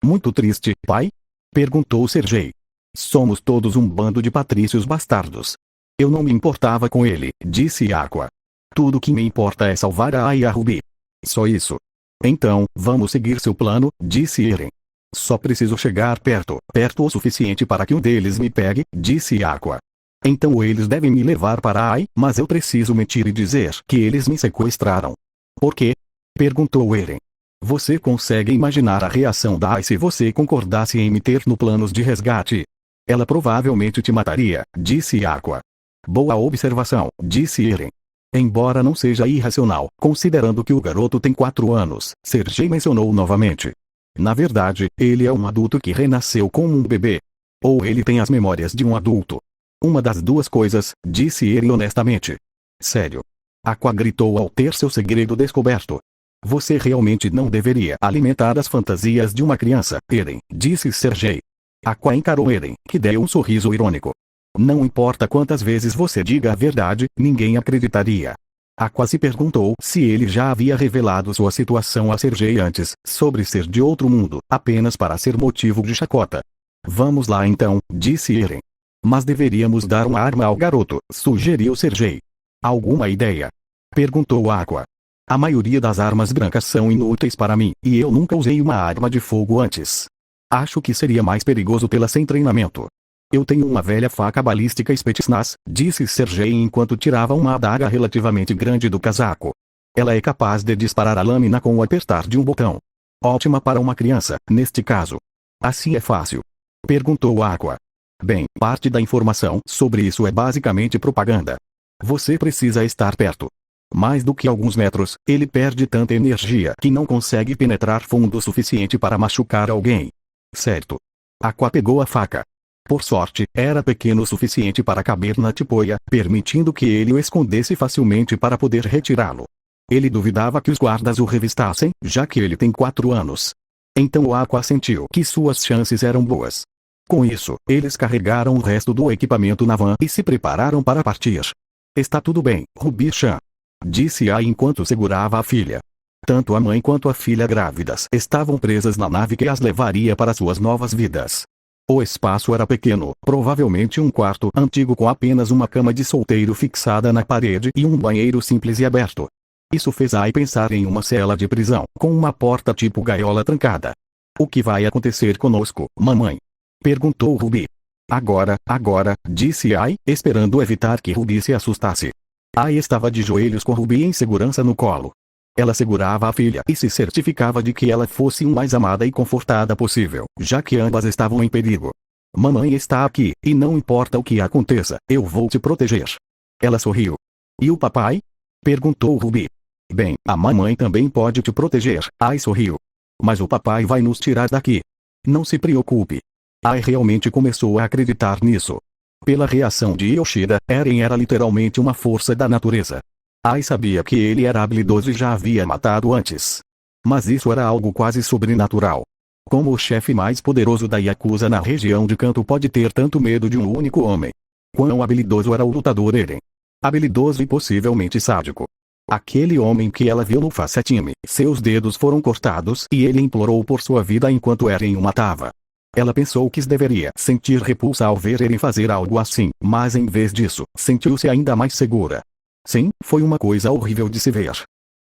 Speaker 1: Muito triste, pai? Perguntou Sergei. Somos todos um bando de patrícios bastardos. Eu não me importava com ele, disse Aqua. Tudo que me importa é salvar a Ai e a Ruby. Só isso. Então, vamos seguir seu plano, disse Eren. Só preciso chegar perto o suficiente para que um deles me pegue, disse Aqua. Então eles devem me levar para Ai, mas eu preciso mentir e dizer que eles me sequestraram. Por quê? Perguntou Eren. Você consegue imaginar a reação da Ai se você concordasse em me ter no planos de resgate? Ela provavelmente te mataria, disse Aqua. Boa observação, disse Eren. Embora não seja irracional, considerando que o garoto tem 4 anos, Sergei mencionou novamente. Na verdade, ele é um adulto que renasceu como um bebê. Ou ele tem as memórias de um adulto. Uma das duas coisas, disse ele honestamente. Sério. Aqua gritou ao ter seu segredo descoberto. Você realmente não deveria alimentar as fantasias de uma criança, Eren, disse Sergei. Aqua encarou Eren, que deu um sorriso irônico. Não importa quantas vezes você diga a verdade, ninguém acreditaria. Aqua se perguntou se ele já havia revelado sua situação a Sergei antes, sobre ser de outro mundo, apenas para ser motivo de chacota. Vamos lá então, disse Eren. Mas deveríamos dar uma arma ao garoto, sugeriu Sergei. Alguma ideia? Perguntou Aqua. A maioria das armas brancas são inúteis para mim, e eu nunca usei uma arma de fogo antes. Acho que seria mais perigoso tê-la sem treinamento. Eu tenho uma velha faca balística Spetsnaz, disse Sergei enquanto tirava uma adaga relativamente grande do casaco. Ela é capaz de disparar a lâmina com o apertar de um botão. Ótima para uma criança, neste caso. Assim é fácil. Perguntou Aqua. Bem, parte da informação sobre isso é basicamente propaganda. Você precisa estar perto. Mais do que alguns metros, ele perde tanta energia que não consegue penetrar fundo o suficiente para machucar alguém. Certo. Aqua pegou a faca. Por sorte, era pequeno o suficiente para caber na tipoia, permitindo que ele o escondesse facilmente para poder retirá-lo. Ele duvidava que os guardas o revistassem, já que ele tem 4 anos. Então Aqua sentiu que suas chances eram boas. Com isso, eles carregaram o resto do equipamento na van e se prepararam para partir. Está tudo bem, Ruby-chan, disse Ai enquanto segurava a filha. Tanto a mãe quanto a filha grávidas estavam presas na nave que as levaria para suas novas vidas. O espaço era pequeno, provavelmente um quarto antigo com apenas uma cama de solteiro fixada na parede e um banheiro simples e aberto. Isso fez Ai pensar em uma cela de prisão, com uma porta tipo gaiola trancada. O que vai acontecer conosco, mamãe? Perguntou Ruby. Agora, disse Ai, esperando evitar que Ruby se assustasse. Ai estava de joelhos com Ruby em segurança no colo. Ela segurava a filha e se certificava de que ela fosse o mais amada e confortada possível, já que ambas estavam em perigo. Mamãe está aqui, e não importa o que aconteça, eu vou te proteger. Ela sorriu. E o papai? Perguntou Ruby. Bem, a mamãe também pode te proteger, Ai sorriu. Mas o papai vai nos tirar daqui. Não se preocupe. Ai realmente começou a acreditar nisso. Pela reação de Yoshida, Eren era literalmente uma força da natureza. Ai sabia que ele era habilidoso e já havia matado antes. Mas isso era algo quase sobrenatural. Como o chefe mais poderoso da Yakuza na região de Kanto pode ter tanto medo de um único homem? Quão habilidoso era o lutador Eren? Habilidoso e possivelmente sádico. Aquele homem que ela viu no facetime, seus dedos foram cortados e ele implorou por sua vida enquanto Eren o matava. Ela pensou que deveria sentir repulsa ao ver Eren fazer algo assim, mas em vez disso, sentiu-se ainda mais segura. Sim, foi uma coisa horrível de se ver.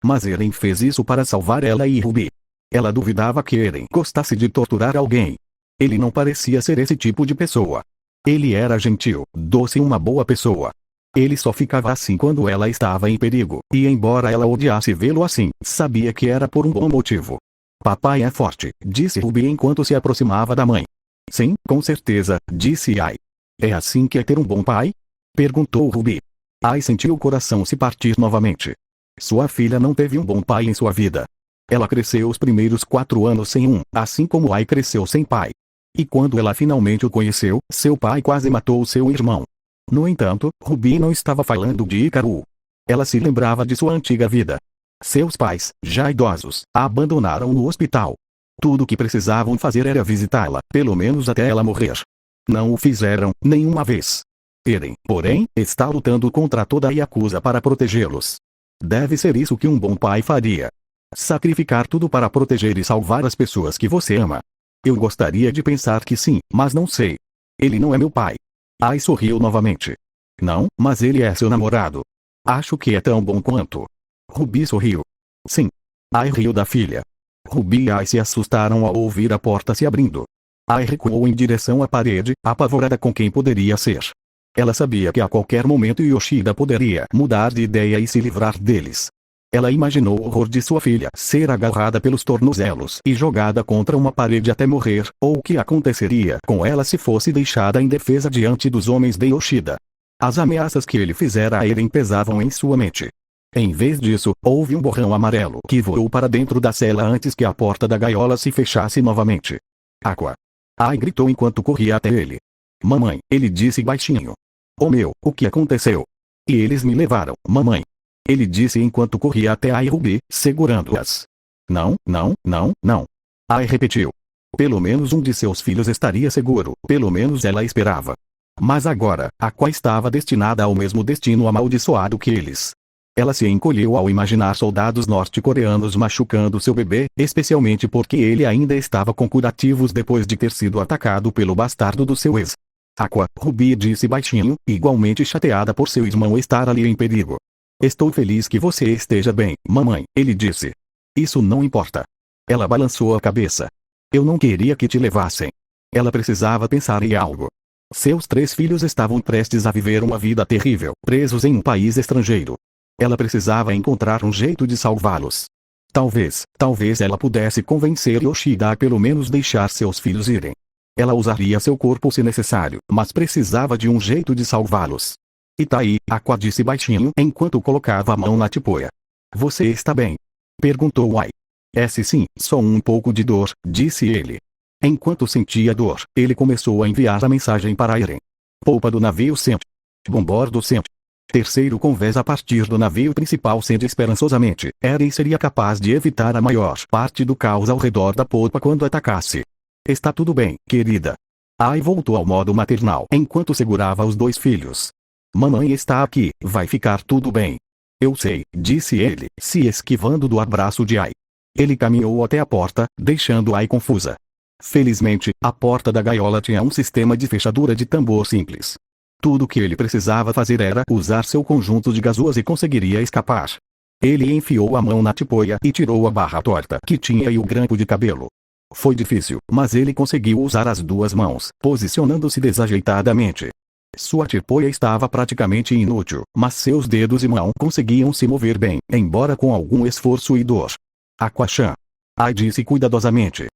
Speaker 1: Mas Eren fez isso para salvar ela e Ruby. Ela duvidava que Eren gostasse de torturar alguém. Ele não parecia ser esse tipo de pessoa. Ele era gentil, doce e uma boa pessoa. Ele só ficava assim quando ela estava em perigo, e embora ela odiasse vê-lo assim, sabia que era por um bom motivo. Papai é forte, disse Ruby enquanto se aproximava da mãe. Sim, com certeza, disse Ai. É assim que é ter um bom pai? Perguntou Ruby. Ai sentiu o coração se partir novamente. Sua filha não teve um bom pai em sua vida. Ela cresceu os primeiros 4 anos sem um, assim como Ai cresceu sem pai. E quando ela finalmente o conheceu, seu pai quase matou seu irmão. No entanto, Ruby não estava falando de Ikaru. Ela se lembrava de sua antiga vida. Seus pais, já idosos, a abandonaram no hospital. Tudo o que precisavam fazer era visitá-la, pelo menos até ela morrer. Não o fizeram, nenhuma vez. Eren, porém, está lutando contra toda a Yakuza para protegê-los. Deve ser isso que um bom pai faria. Sacrificar tudo para proteger e salvar as pessoas que você ama. Eu gostaria de pensar que sim, mas não sei. Ele não é meu pai. Ai sorriu novamente. Não, mas ele é seu namorado. Acho que é tão bom quanto. Ruby sorriu. Sim. Ai riu da filha. Ruby e Ai se assustaram ao ouvir a porta se abrindo. Ai recuou em direção à parede, apavorada com quem poderia ser. Ela sabia que a qualquer momento Yoshida poderia mudar de ideia e se livrar deles. Ela imaginou o horror de sua filha ser agarrada pelos tornozelos e jogada contra uma parede até morrer, ou o que aconteceria com ela se fosse deixada indefesa diante dos homens de Yoshida. As ameaças que ele fizera a Eren pesavam em sua mente. Em vez disso, houve um borrão amarelo que voou para dentro da cela antes que a porta da gaiola se fechasse novamente. Aqua! Ai gritou enquanto corria até ele. Mamãe, ele disse baixinho. Oh meu, o que aconteceu? E eles me levaram, mamãe. Ele disse enquanto corria até Ai e Ruby, segurando-as. Não. Ai repetiu. Pelo menos um de seus filhos estaria seguro, pelo menos ela esperava. Mas agora, Aqua estava destinada ao mesmo destino amaldiçoado que eles. Ela se encolheu ao imaginar soldados norte-coreanos machucando seu bebê, especialmente porque ele ainda estava com curativos depois de ter sido atacado pelo bastardo do seu ex. Aqua, Ruby disse baixinho, igualmente chateada por seu irmão estar ali em perigo. Estou feliz que você esteja bem, mamãe, ele disse. Isso não importa. Ela balançou a cabeça. Eu não queria que te levassem. Ela precisava pensar em algo. Seus 3 filhos estavam prestes a viver uma vida terrível, presos em um país estrangeiro. Ela precisava encontrar um jeito de salvá-los. Talvez ela pudesse convencer Yoshida a pelo menos deixar seus filhos irem. Ela usaria seu corpo se necessário, mas precisava de um jeito de salvá-los. E tá aí, Aqua disse baixinho enquanto colocava a mão na tipoia. Você está bem? Perguntou Ai. Sim, só um pouco de dor, disse ele. Enquanto sentia dor, ele começou a enviar a mensagem para Eren. Polpa do navio Sent. Bombordo Sent. Terceiro convés a partir do navio principal sendo esperançosamente, Eren seria capaz de evitar a maior parte do caos ao redor da polpa quando atacasse. Está tudo bem, querida. Ai voltou ao modo maternal enquanto segurava os 2 filhos. Mamãe está aqui, vai ficar tudo bem. Eu sei, disse ele, se esquivando do abraço de Ai. Ele caminhou até a porta, deixando Ai confusa. Felizmente, a porta da gaiola tinha um sistema de fechadura de tambor simples. Tudo o que ele precisava fazer era usar seu conjunto de gasoas e conseguiria escapar. Ele enfiou a mão na tipoia e tirou a barra torta que tinha e o grampo de cabelo. Foi difícil, mas ele conseguiu usar as duas mãos, posicionando-se desajeitadamente. Sua tipoia estava praticamente inútil, mas seus dedos e mão conseguiam se mover bem, embora com algum esforço e dor. Aquachan. Ai disse cuidadosamente.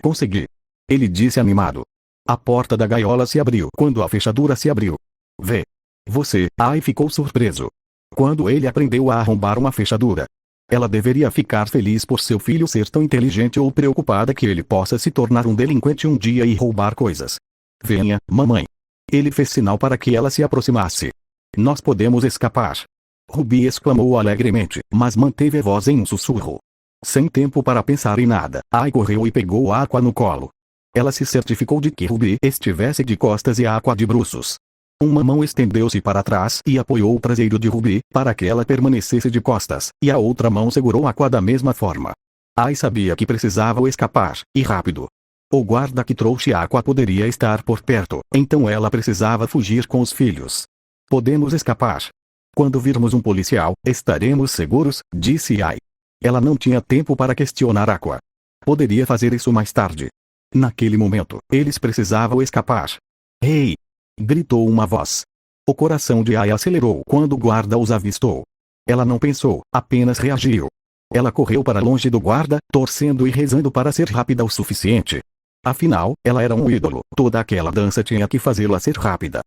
Speaker 1: Consegui. Ele disse animado. A porta da gaiola se abriu quando a fechadura se abriu. Vê. Você, Ai ficou surpreso. Quando ele aprendeu a arrombar uma fechadura. Ela deveria ficar feliz por seu filho ser tão inteligente ou preocupada que ele possa se tornar um delinquente um dia e roubar coisas. Venha, mamãe. Ele fez sinal para que ela se aproximasse. Nós podemos escapar. Ruby exclamou alegremente, mas manteve a voz em um sussurro. Sem tempo para pensar em nada, Ai correu e pegou Aqua no colo. Ela se certificou de que Ruby estivesse de costas e Aqua de bruços. Uma mão estendeu-se para trás e apoiou o traseiro de Ruby, para que ela permanecesse de costas, e a outra mão segurou Aqua da mesma forma. Ai sabia que precisava escapar, e rápido. O guarda que trouxe Aqua poderia estar por perto, então ela precisava fugir com os filhos. Podemos escapar. Quando virmos um policial, estaremos seguros, disse Ai. Ela não tinha tempo para questionar Aqua. Poderia fazer isso mais tarde. Naquele momento, eles precisavam escapar. Ei! Gritou uma voz. O coração de Ai acelerou quando o guarda os avistou. Ela não pensou, apenas reagiu. Ela correu para longe do guarda, torcendo e rezando para ser rápida o suficiente. Afinal, ela era um ídolo, toda aquela dança tinha que fazê-la ser rápida.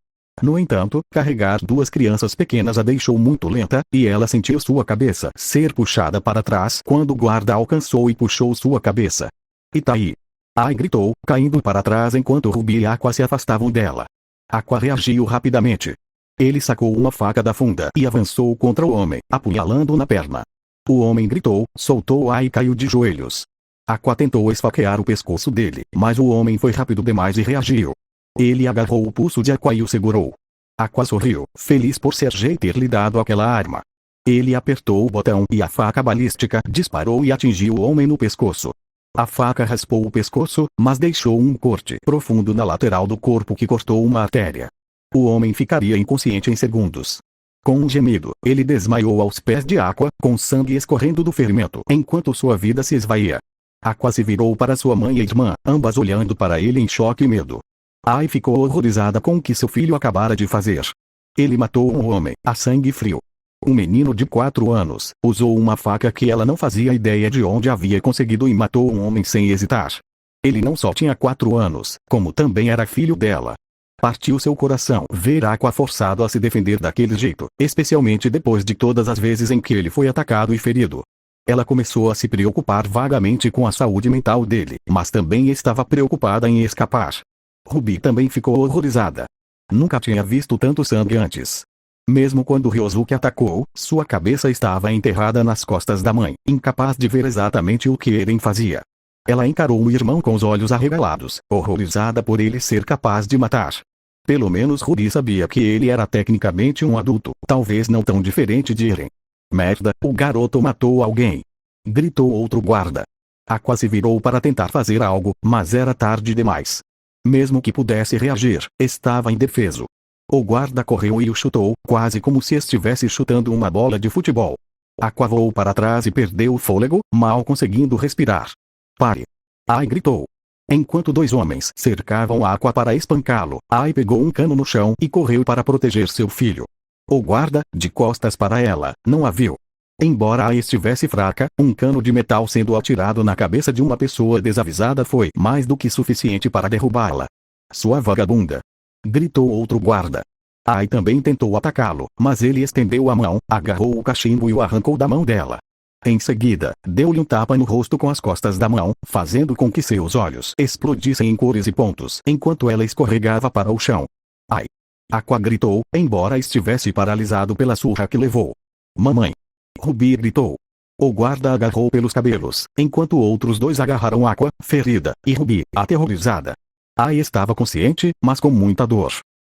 Speaker 1: No entanto, carregar duas crianças pequenas a deixou muito lenta, e ela sentiu sua cabeça ser puxada para trás quando o guarda alcançou e puxou sua cabeça. Itaí! Ai gritou, caindo para trás enquanto Ruby e Aqua se afastavam dela. Aqua reagiu rapidamente. Ele sacou uma faca da funda e avançou contra o homem, apunhalando na perna. O homem gritou, soltou Ai e caiu de joelhos. Aqua tentou esfaquear o pescoço dele, mas o homem foi rápido demais e reagiu. Ele agarrou o pulso de Aqua e o segurou. Aqua sorriu, feliz por Sergei ter lhe dado aquela arma. Ele apertou o botão e a faca balística disparou e atingiu o homem no pescoço. A faca raspou o pescoço, mas deixou um corte profundo na lateral do corpo que cortou uma artéria. O homem ficaria inconsciente em segundos. Com um gemido, ele desmaiou aos pés de Aqua, com sangue escorrendo do ferimento, enquanto sua vida se esvaía. Aqua se virou para sua mãe e irmã, ambas olhando para ele em choque e medo. Ai ficou horrorizada com o que seu filho acabara de fazer. Ele matou um homem, a sangue frio. Um menino de 4 anos, usou uma faca que ela não fazia ideia de onde havia conseguido e matou um homem sem hesitar. Ele não só tinha 4 anos, como também era filho dela. Partiu seu coração ver Aqua forçado a se defender daquele jeito, especialmente depois de todas as vezes em que ele foi atacado e ferido. Ela começou a se preocupar vagamente com a saúde mental dele, mas também estava preocupada em escapar. Ruby também ficou horrorizada. Nunca tinha visto tanto sangue antes. Mesmo quando Ryosuke atacou, sua cabeça estava enterrada nas costas da mãe, incapaz de ver exatamente o que Eren fazia. Ela encarou o irmão com os olhos arregalados, horrorizada por ele ser capaz de matar. Pelo menos Ruby sabia que ele era tecnicamente um adulto, talvez não tão diferente de Eren. Merda, o garoto matou alguém! Gritou outro guarda. Aqua se virou para tentar fazer algo, mas era tarde demais. Mesmo que pudesse reagir, estava indefeso. O guarda correu e o chutou, quase como se estivesse chutando uma bola de futebol. Aqua voou para trás e perdeu o fôlego, mal conseguindo respirar. Pare! Ai gritou. Enquanto 2 homens cercavam Aqua para espancá-lo, Ai pegou um cano no chão e correu para proteger seu filho. O guarda, de costas para ela, não a viu. Embora Ai estivesse fraca, um cano de metal sendo atirado na cabeça de uma pessoa desavisada foi mais do que suficiente para derrubá-la. Sua vagabunda! Gritou outro guarda. Ai também tentou atacá-lo, mas ele estendeu a mão, agarrou o cachimbo e o arrancou da mão dela. Em seguida, deu-lhe um tapa no rosto com as costas da mão, fazendo com que seus olhos explodissem em cores e pontos, enquanto ela escorregava para o chão. Ai! Aqua gritou, embora estivesse paralisado pela surra que levou. Mamãe! Ruby gritou. O guarda agarrou pelos cabelos, enquanto outros 2 agarraram Aqua, ferida, e Ruby, aterrorizada. Ai estava consciente, mas com muita dor.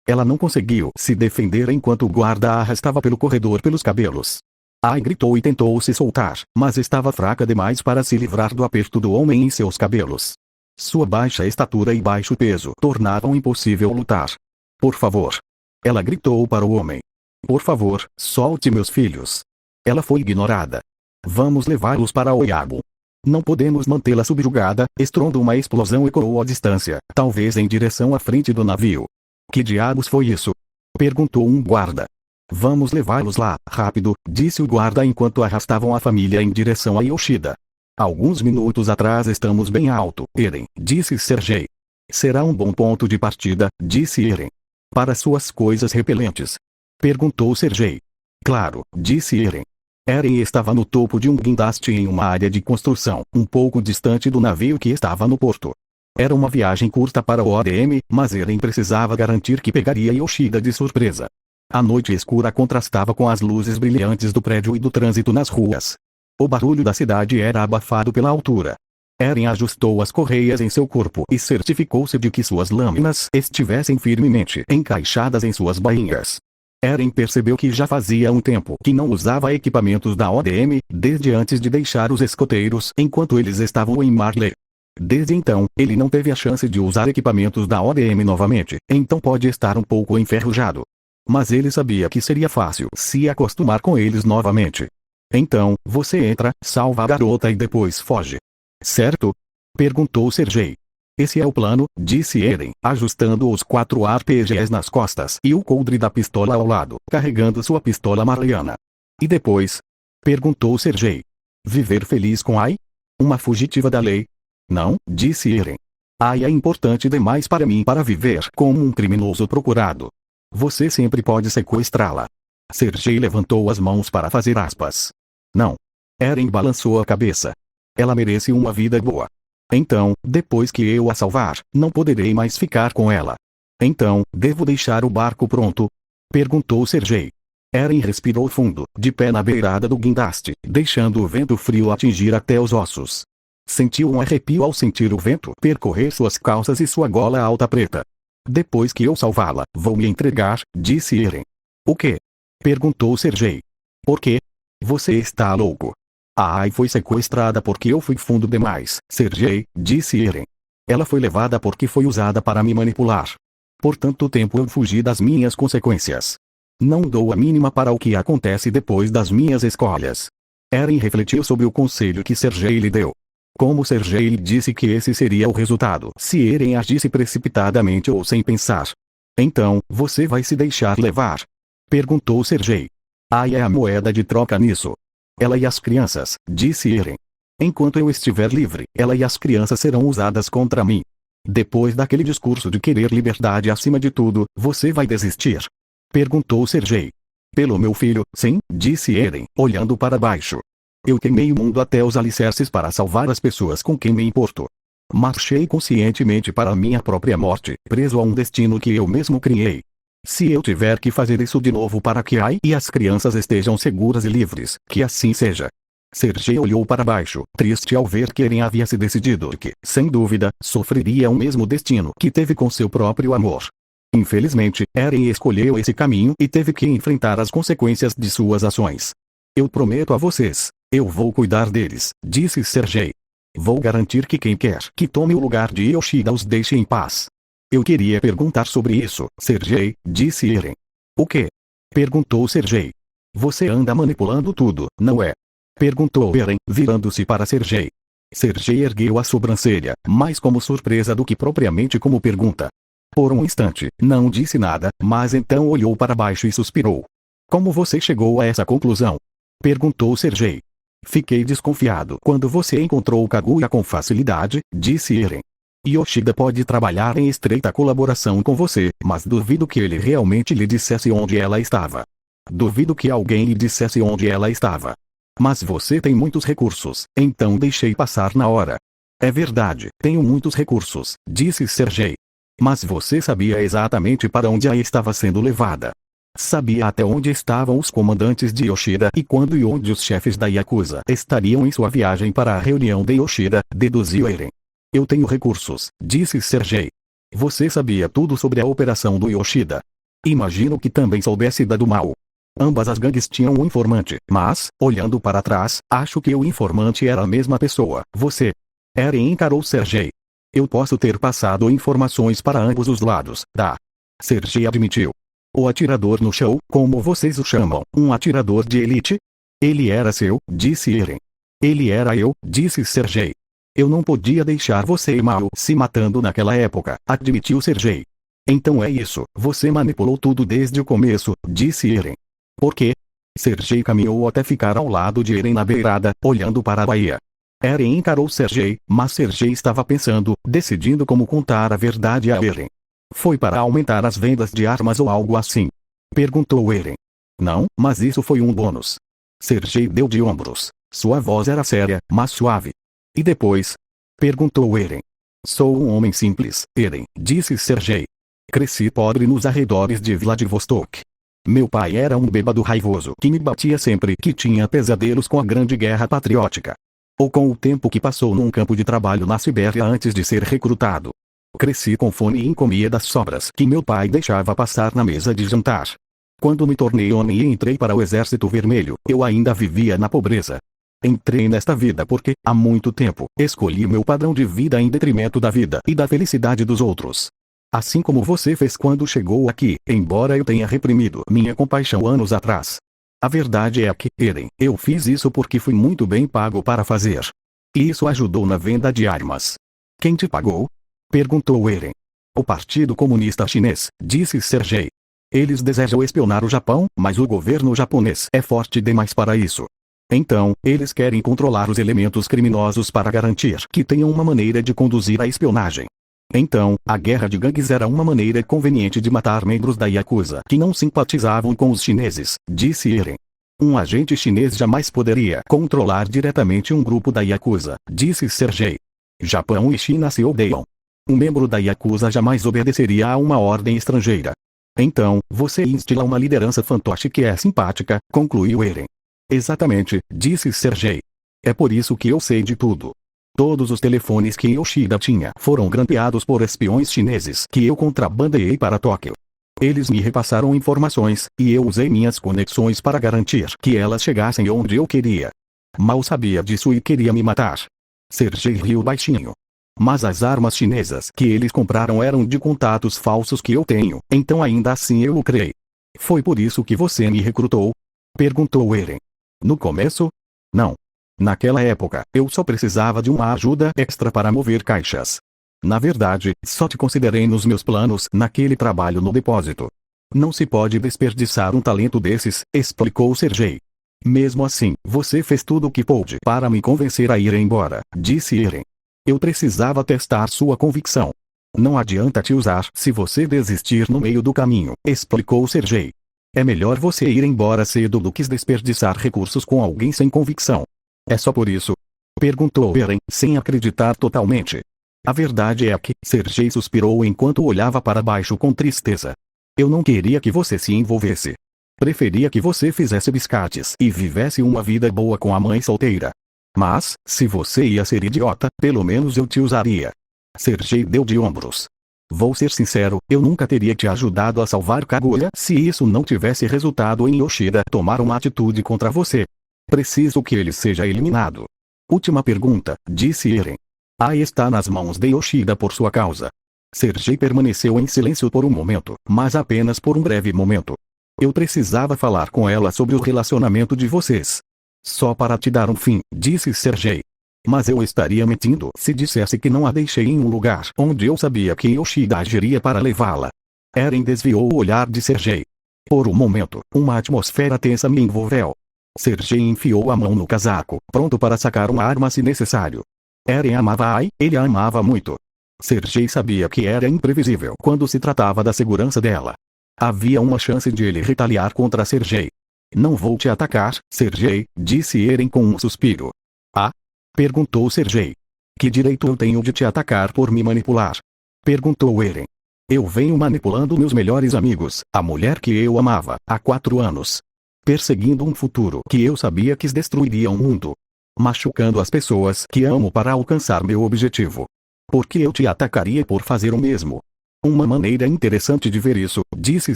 Speaker 1: Ela não conseguiu se defender enquanto o guarda a arrastava pelo corredor pelos cabelos. Ai gritou e tentou se soltar, mas estava fraca demais para se livrar do aperto do homem em seus cabelos. Sua baixa estatura e baixo peso tornavam impossível lutar. Por favor! Ela gritou para o homem. Por favor, solte meus filhos. Ela foi ignorada. Vamos levá-los para Oyabu. Não podemos mantê-la subjugada. Estrondo uma explosão ecoou à distância, talvez em direção à frente do navio. Que diabos foi isso? Perguntou um guarda. Vamos levá-los lá, rápido, disse o guarda enquanto arrastavam a família em direção a Yoshida. Alguns minutos atrás estamos bem alto, Eren, disse Sergei. Será um bom ponto de partida, disse Eren. Para suas coisas repelentes? Perguntou Sergei. Claro, disse Eren. Eren estava no topo de um guindaste em uma área de construção, um pouco distante do navio que estava no porto. Era uma viagem curta para o ODM, mas Eren precisava garantir que pegaria Yoshida de surpresa. A noite escura contrastava com as luzes brilhantes do prédio e do trânsito nas ruas. O barulho da cidade era abafado pela altura. Eren ajustou as correias em seu corpo e certificou-se de que suas lâminas estivessem firmemente encaixadas em suas bainhas. Eren percebeu que já fazia um tempo que não usava equipamentos da ODM, desde antes de deixar os escoteiros enquanto eles estavam em Marley. Desde então, ele não teve a chance de usar equipamentos da ODM novamente, então pode estar um pouco enferrujado. Mas ele sabia que seria fácil se acostumar com eles novamente. Então, você entra, salva a garota e depois foge. Certo? Perguntou Sergei. Esse é o plano, disse Eren, ajustando os 4 RPGs nas costas e o coldre da pistola ao lado, carregando sua pistola marliana. E depois? Perguntou Sergei. Viver feliz com Ai? Uma fugitiva da lei? Não, disse Eren. Ai é importante demais para mim para viver como um criminoso procurado. Você sempre pode sequestrá-la. Sergei levantou as mãos para fazer aspas. Não. Eren balançou a cabeça. Ela merece uma vida boa. Então, depois que eu a salvar, não poderei mais ficar com ela. Então, devo deixar o barco pronto? Perguntou Sergei. Eren respirou fundo, de pé na beirada do guindaste, deixando o vento frio atingir até os ossos. Sentiu um arrepio ao sentir o vento percorrer suas calças e sua gola alta preta. Depois que eu salvá-la, vou me entregar, disse Eren. O quê? Perguntou Sergei. Por quê? Você está louco. A Ai foi sequestrada porque eu fui fundo demais, Sergei, disse Eren. Ela foi levada porque foi usada para me manipular. Por tanto tempo eu fugi das minhas consequências. Não dou a mínima para o que acontece depois das minhas escolhas. Eren refletiu sobre o conselho que Sergei lhe deu. Como Sergei lhe disse que esse seria o resultado se Eren agisse precipitadamente ou sem pensar. Então, você vai se deixar levar? Perguntou Sergei. Ai é a moeda de troca nisso. Ela e as crianças, disse Eren. Enquanto eu estiver livre, ela e as crianças serão usadas contra mim. Depois daquele discurso de querer liberdade acima de tudo, você vai desistir? Perguntou Sergei. Pelo meu filho, sim, disse Eren, olhando para baixo. Eu queimei o mundo até os alicerces para salvar as pessoas com quem me importo. Marchei conscientemente para minha própria morte, preso a um destino que eu mesmo criei. Se eu tiver que fazer isso de novo para que Ai e as crianças estejam seguras e livres, que assim seja. Sergei olhou para baixo, triste ao ver que Eren havia se decidido que, sem dúvida, sofreria o mesmo destino que teve com seu próprio amor. Infelizmente, Eren escolheu esse caminho e teve que enfrentar as consequências de suas ações. Eu prometo a vocês, eu vou cuidar deles, disse Sergei. Vou garantir que quem quer que tome o lugar de Yoshida os deixe em paz. Eu queria perguntar sobre isso, Sergei, disse Eren. O quê? Perguntou Sergei. Você anda manipulando tudo, não é? Perguntou Eren, virando-se para Sergei. Sergei ergueu a sobrancelha, mais como surpresa do que propriamente como pergunta. Por um instante, não disse nada, mas então olhou para baixo e suspirou. Como você chegou a essa conclusão? Perguntou Sergei. Fiquei desconfiado quando você encontrou Kaguya com facilidade, disse Eren. Yoshida pode trabalhar em estreita colaboração com você, mas duvido que ele realmente lhe dissesse onde ela estava. Duvido que alguém lhe dissesse onde ela estava. Mas você tem muitos recursos, então deixei passar na hora. É verdade, tenho muitos recursos, disse Sergei. Mas você sabia exatamente para onde a estava sendo levada. Sabia até onde estavam os comandantes de Yoshida e quando e onde os chefes da Yakuza estariam em sua viagem para a reunião de Yoshida, deduziu Eren. Eu tenho recursos, disse Sergei. Você sabia tudo sobre a operação do Yoshida. Imagino que também soubesse da do mal. Ambas as gangues tinham um informante, mas, olhando para trás, acho que o informante era a mesma pessoa, você. Eren encarou Sergei. Eu posso ter passado informações para ambos os lados, tá? Sergei admitiu. O atirador no chão, como vocês o chamam, um atirador de elite? Ele era seu, disse Eren. Ele era eu, disse Sergei. Eu não podia deixar você e Mao se matando naquela época, admitiu Sergei. Então é isso, você manipulou tudo desde o começo, disse Eren. Por quê? Sergei caminhou até ficar ao lado de Eren na beirada, olhando para a baía. Eren encarou Sergei, mas Sergei estava pensando, decidindo como contar a verdade a Eren. Foi para aumentar as vendas de armas ou algo assim? Perguntou Eren. Não, mas isso foi um bônus. Sergei deu de ombros. Sua voz era séria, mas suave. E depois? Perguntou Eren. Sou um homem simples, Eren, disse Sergei. Cresci pobre nos arredores de Vladivostok. Meu pai era um bêbado raivoso que me batia sempre que tinha pesadelos com a Grande Guerra Patriótica. Ou com o tempo que passou num campo de trabalho na Sibéria antes de ser recrutado. Cresci com fome e comia das sobras que meu pai deixava passar na mesa de jantar. Quando me tornei homem e entrei para o Exército Vermelho, eu ainda vivia na pobreza. Entrei nesta vida porque, há muito tempo, escolhi meu padrão de vida em detrimento da vida e da felicidade dos outros. Assim como você fez quando chegou aqui, embora eu tenha reprimido minha compaixão anos atrás. A verdade é que, Eren, eu fiz isso porque fui muito bem pago para fazer. E isso ajudou na venda de armas. Quem te pagou? Perguntou Eren. O Partido Comunista Chinês, disse Sergei. Eles desejam espionar o Japão, mas o governo japonês é forte demais para isso. Então, eles querem controlar os elementos criminosos para garantir que tenham uma maneira de conduzir a espionagem. Então, a guerra de gangues era uma maneira conveniente de matar membros da Yakuza que não simpatizavam com os chineses, disse Eren. Um agente chinês jamais poderia controlar diretamente um grupo da Yakuza, disse Sergei. Japão e China se odeiam. Um membro da Yakuza jamais obedeceria a uma ordem estrangeira. Então, você instila uma liderança fantoche que é simpática, concluiu Eren. Exatamente, disse Sergei. É por isso que eu sei de tudo. Todos os telefones que Yoshida tinha foram grampeados por espiões chineses que eu contrabandeei para Tóquio. Eles me repassaram informações, e eu usei minhas conexões para garantir que elas chegassem onde eu queria. Mal sabia disso e queria me matar. Sergei riu baixinho. Mas as armas chinesas que eles compraram eram de contatos falsos que eu tenho, então ainda assim eu lucrei. Foi por isso que você me recrutou? Perguntou Eren. No começo? Não. Naquela época, eu só precisava de uma ajuda extra para mover caixas. Na verdade, só te considerei nos meus planos naquele trabalho no depósito. Não se pode desperdiçar um talento desses, explicou Sergei. Mesmo assim, você fez tudo o que pôde para me convencer a ir embora, disse Eren. Eu precisava testar sua convicção. Não adianta te usar se você desistir no meio do caminho, explicou Sergei. É melhor você ir embora cedo do que desperdiçar recursos com alguém sem convicção. É só por isso? Perguntou Eren, sem acreditar totalmente. A verdade é que, Sergei suspirou enquanto olhava para baixo com tristeza. Eu não queria que você se envolvesse. Preferia que você fizesse biscates e vivesse uma vida boa com a mãe solteira. Mas, se você ia ser idiota, pelo menos eu te usaria. Sergei deu de ombros. Vou ser sincero, eu nunca teria te ajudado a salvar Kaguya se isso não tivesse resultado em Yoshida tomar uma atitude contra você. Preciso que ele seja eliminado. Última pergunta, disse Eren. Ai está nas mãos de Yoshida por sua causa. Sergei permaneceu em silêncio por um momento, mas apenas por um breve momento. Eu precisava falar com ela sobre o relacionamento de vocês. Só para te dar um fim, disse Sergei. Mas eu estaria mentindo se dissesse que não a deixei em um lugar onde eu sabia que Yoshida agiria para levá-la. Eren desviou o olhar de Sergei. Por um momento, uma atmosfera tensa me envolveu. Sergei enfiou a mão no casaco, pronto para sacar uma arma se necessário. Eren amava Ai, ele a amava muito. Sergei sabia que era imprevisível quando se tratava da segurança dela. Havia uma chance de ele retaliar contra Sergei. Não vou te atacar, Sergei, disse Eren com um suspiro. Ah? Perguntou Sergei. Que direito eu tenho de te atacar por me manipular? Perguntou Eren. Eu venho manipulando meus melhores amigos, a mulher que eu amava, há 4 anos. Perseguindo um futuro que eu sabia que destruiria o mundo. Machucando as pessoas que amo para alcançar meu objetivo. Por que eu te atacaria por fazer o mesmo? Uma maneira interessante de ver isso, disse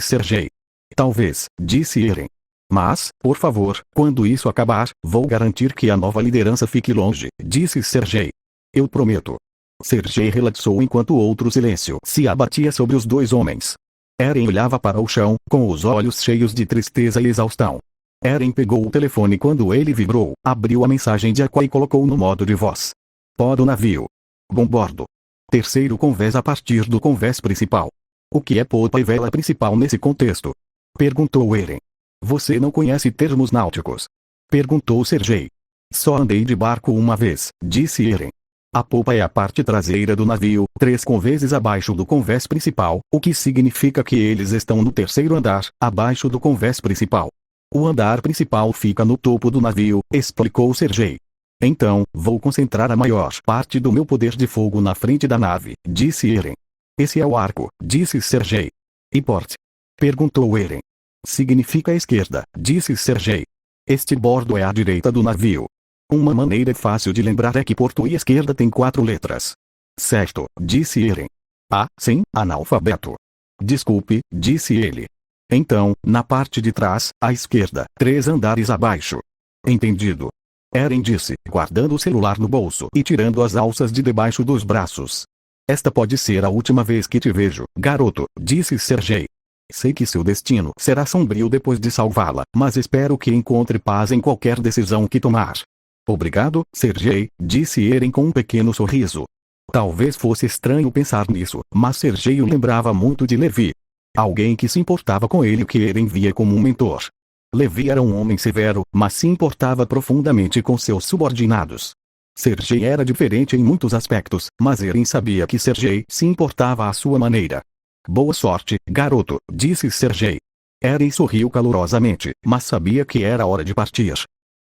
Speaker 1: Sergei. Talvez, disse Eren. Mas, por favor, quando isso acabar, vou garantir que a nova liderança fique longe, disse Sergei. Eu prometo. Sergei relaxou enquanto outro silêncio se abatia sobre os dois homens. Eren olhava para o chão, com os olhos cheios de tristeza e exaustão. Eren pegou o telefone quando ele vibrou, abriu a mensagem de Aqua e colocou no modo de voz. Pod o navio. Bom bordo. Terceiro convés a partir do convés principal. O que é popa e vela principal nesse contexto? Perguntou Eren. Você não conhece termos náuticos? Perguntou Sergei. Só andei de barco uma vez, disse Eren. A popa é a parte traseira do navio, 3 convéses abaixo do convés principal, o que significa que eles estão no terceiro andar, abaixo do convés principal. O andar principal fica no topo do navio, explicou Sergei. Então, vou concentrar a maior parte do meu poder de fogo na frente da nave, disse Eren. Esse é o arco, disse Sergei. E porte? Perguntou Eren. Significa esquerda, disse Sergei. Este bordo é à direita do navio. Uma maneira fácil de lembrar é que porto e esquerda tem 4 letras. Certo, disse Eren. Ah, sim, analfabeto. Desculpe, disse ele. Então, na parte de trás, à esquerda, 3 andares abaixo. Entendido. Eren disse, guardando o celular no bolso e tirando as alças de debaixo dos braços. Esta pode ser a última vez que te vejo, garoto, disse Sergei. Sei que seu destino será sombrio depois de salvá-la, mas espero que encontre paz em qualquer decisão que tomar. Obrigado, Sergei, disse Eren com um pequeno sorriso. Talvez fosse estranho pensar nisso, mas Sergei o lembrava muito de Levi. Alguém que se importava com ele, que Eren via como um mentor. Levi era um homem severo, mas se importava profundamente com seus subordinados. Sergei era diferente em muitos aspectos, mas Eren sabia que Sergei se importava à sua maneira. Boa sorte, garoto, disse Sergei. Eren sorriu calorosamente, mas sabia que era hora de partir.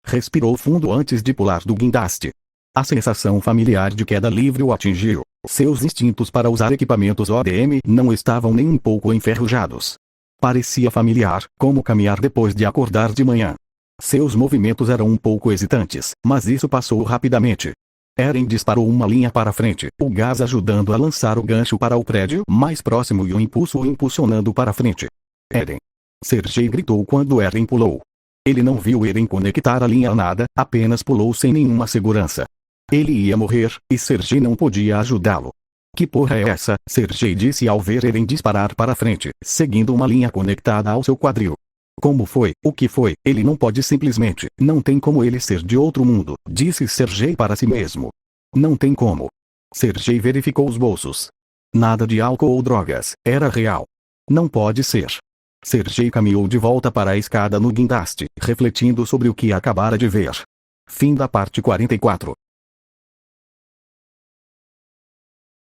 Speaker 1: Respirou fundo antes de pular do guindaste. A sensação familiar de queda livre o atingiu. Seus instintos para usar equipamentos ODM não estavam nem um pouco enferrujados. Parecia familiar, como caminhar depois de acordar de manhã. Seus movimentos eram um pouco hesitantes, mas isso passou rapidamente. Eren disparou uma linha para frente, o gás ajudando a lançar o gancho para o prédio mais próximo e o impulso o impulsionando para frente. Eren! Sergei gritou quando Eren pulou. Ele não viu Eren conectar a linha a nada, apenas pulou sem nenhuma segurança. Ele ia morrer, e Sergei não podia ajudá-lo. Que porra é essa? Sergei disse ao ver Eren disparar para frente, seguindo uma linha conectada ao seu quadril. Como foi? O que foi? Ele não pode simplesmente, não tem como ele ser de outro mundo, disse Sergei para si mesmo. Não tem como. Sergei verificou os bolsos. Nada de álcool ou drogas, era real. Não pode ser. Sergei caminhou de volta para a escada no guindaste, refletindo sobre o que acabara de ver. Fim da parte 44.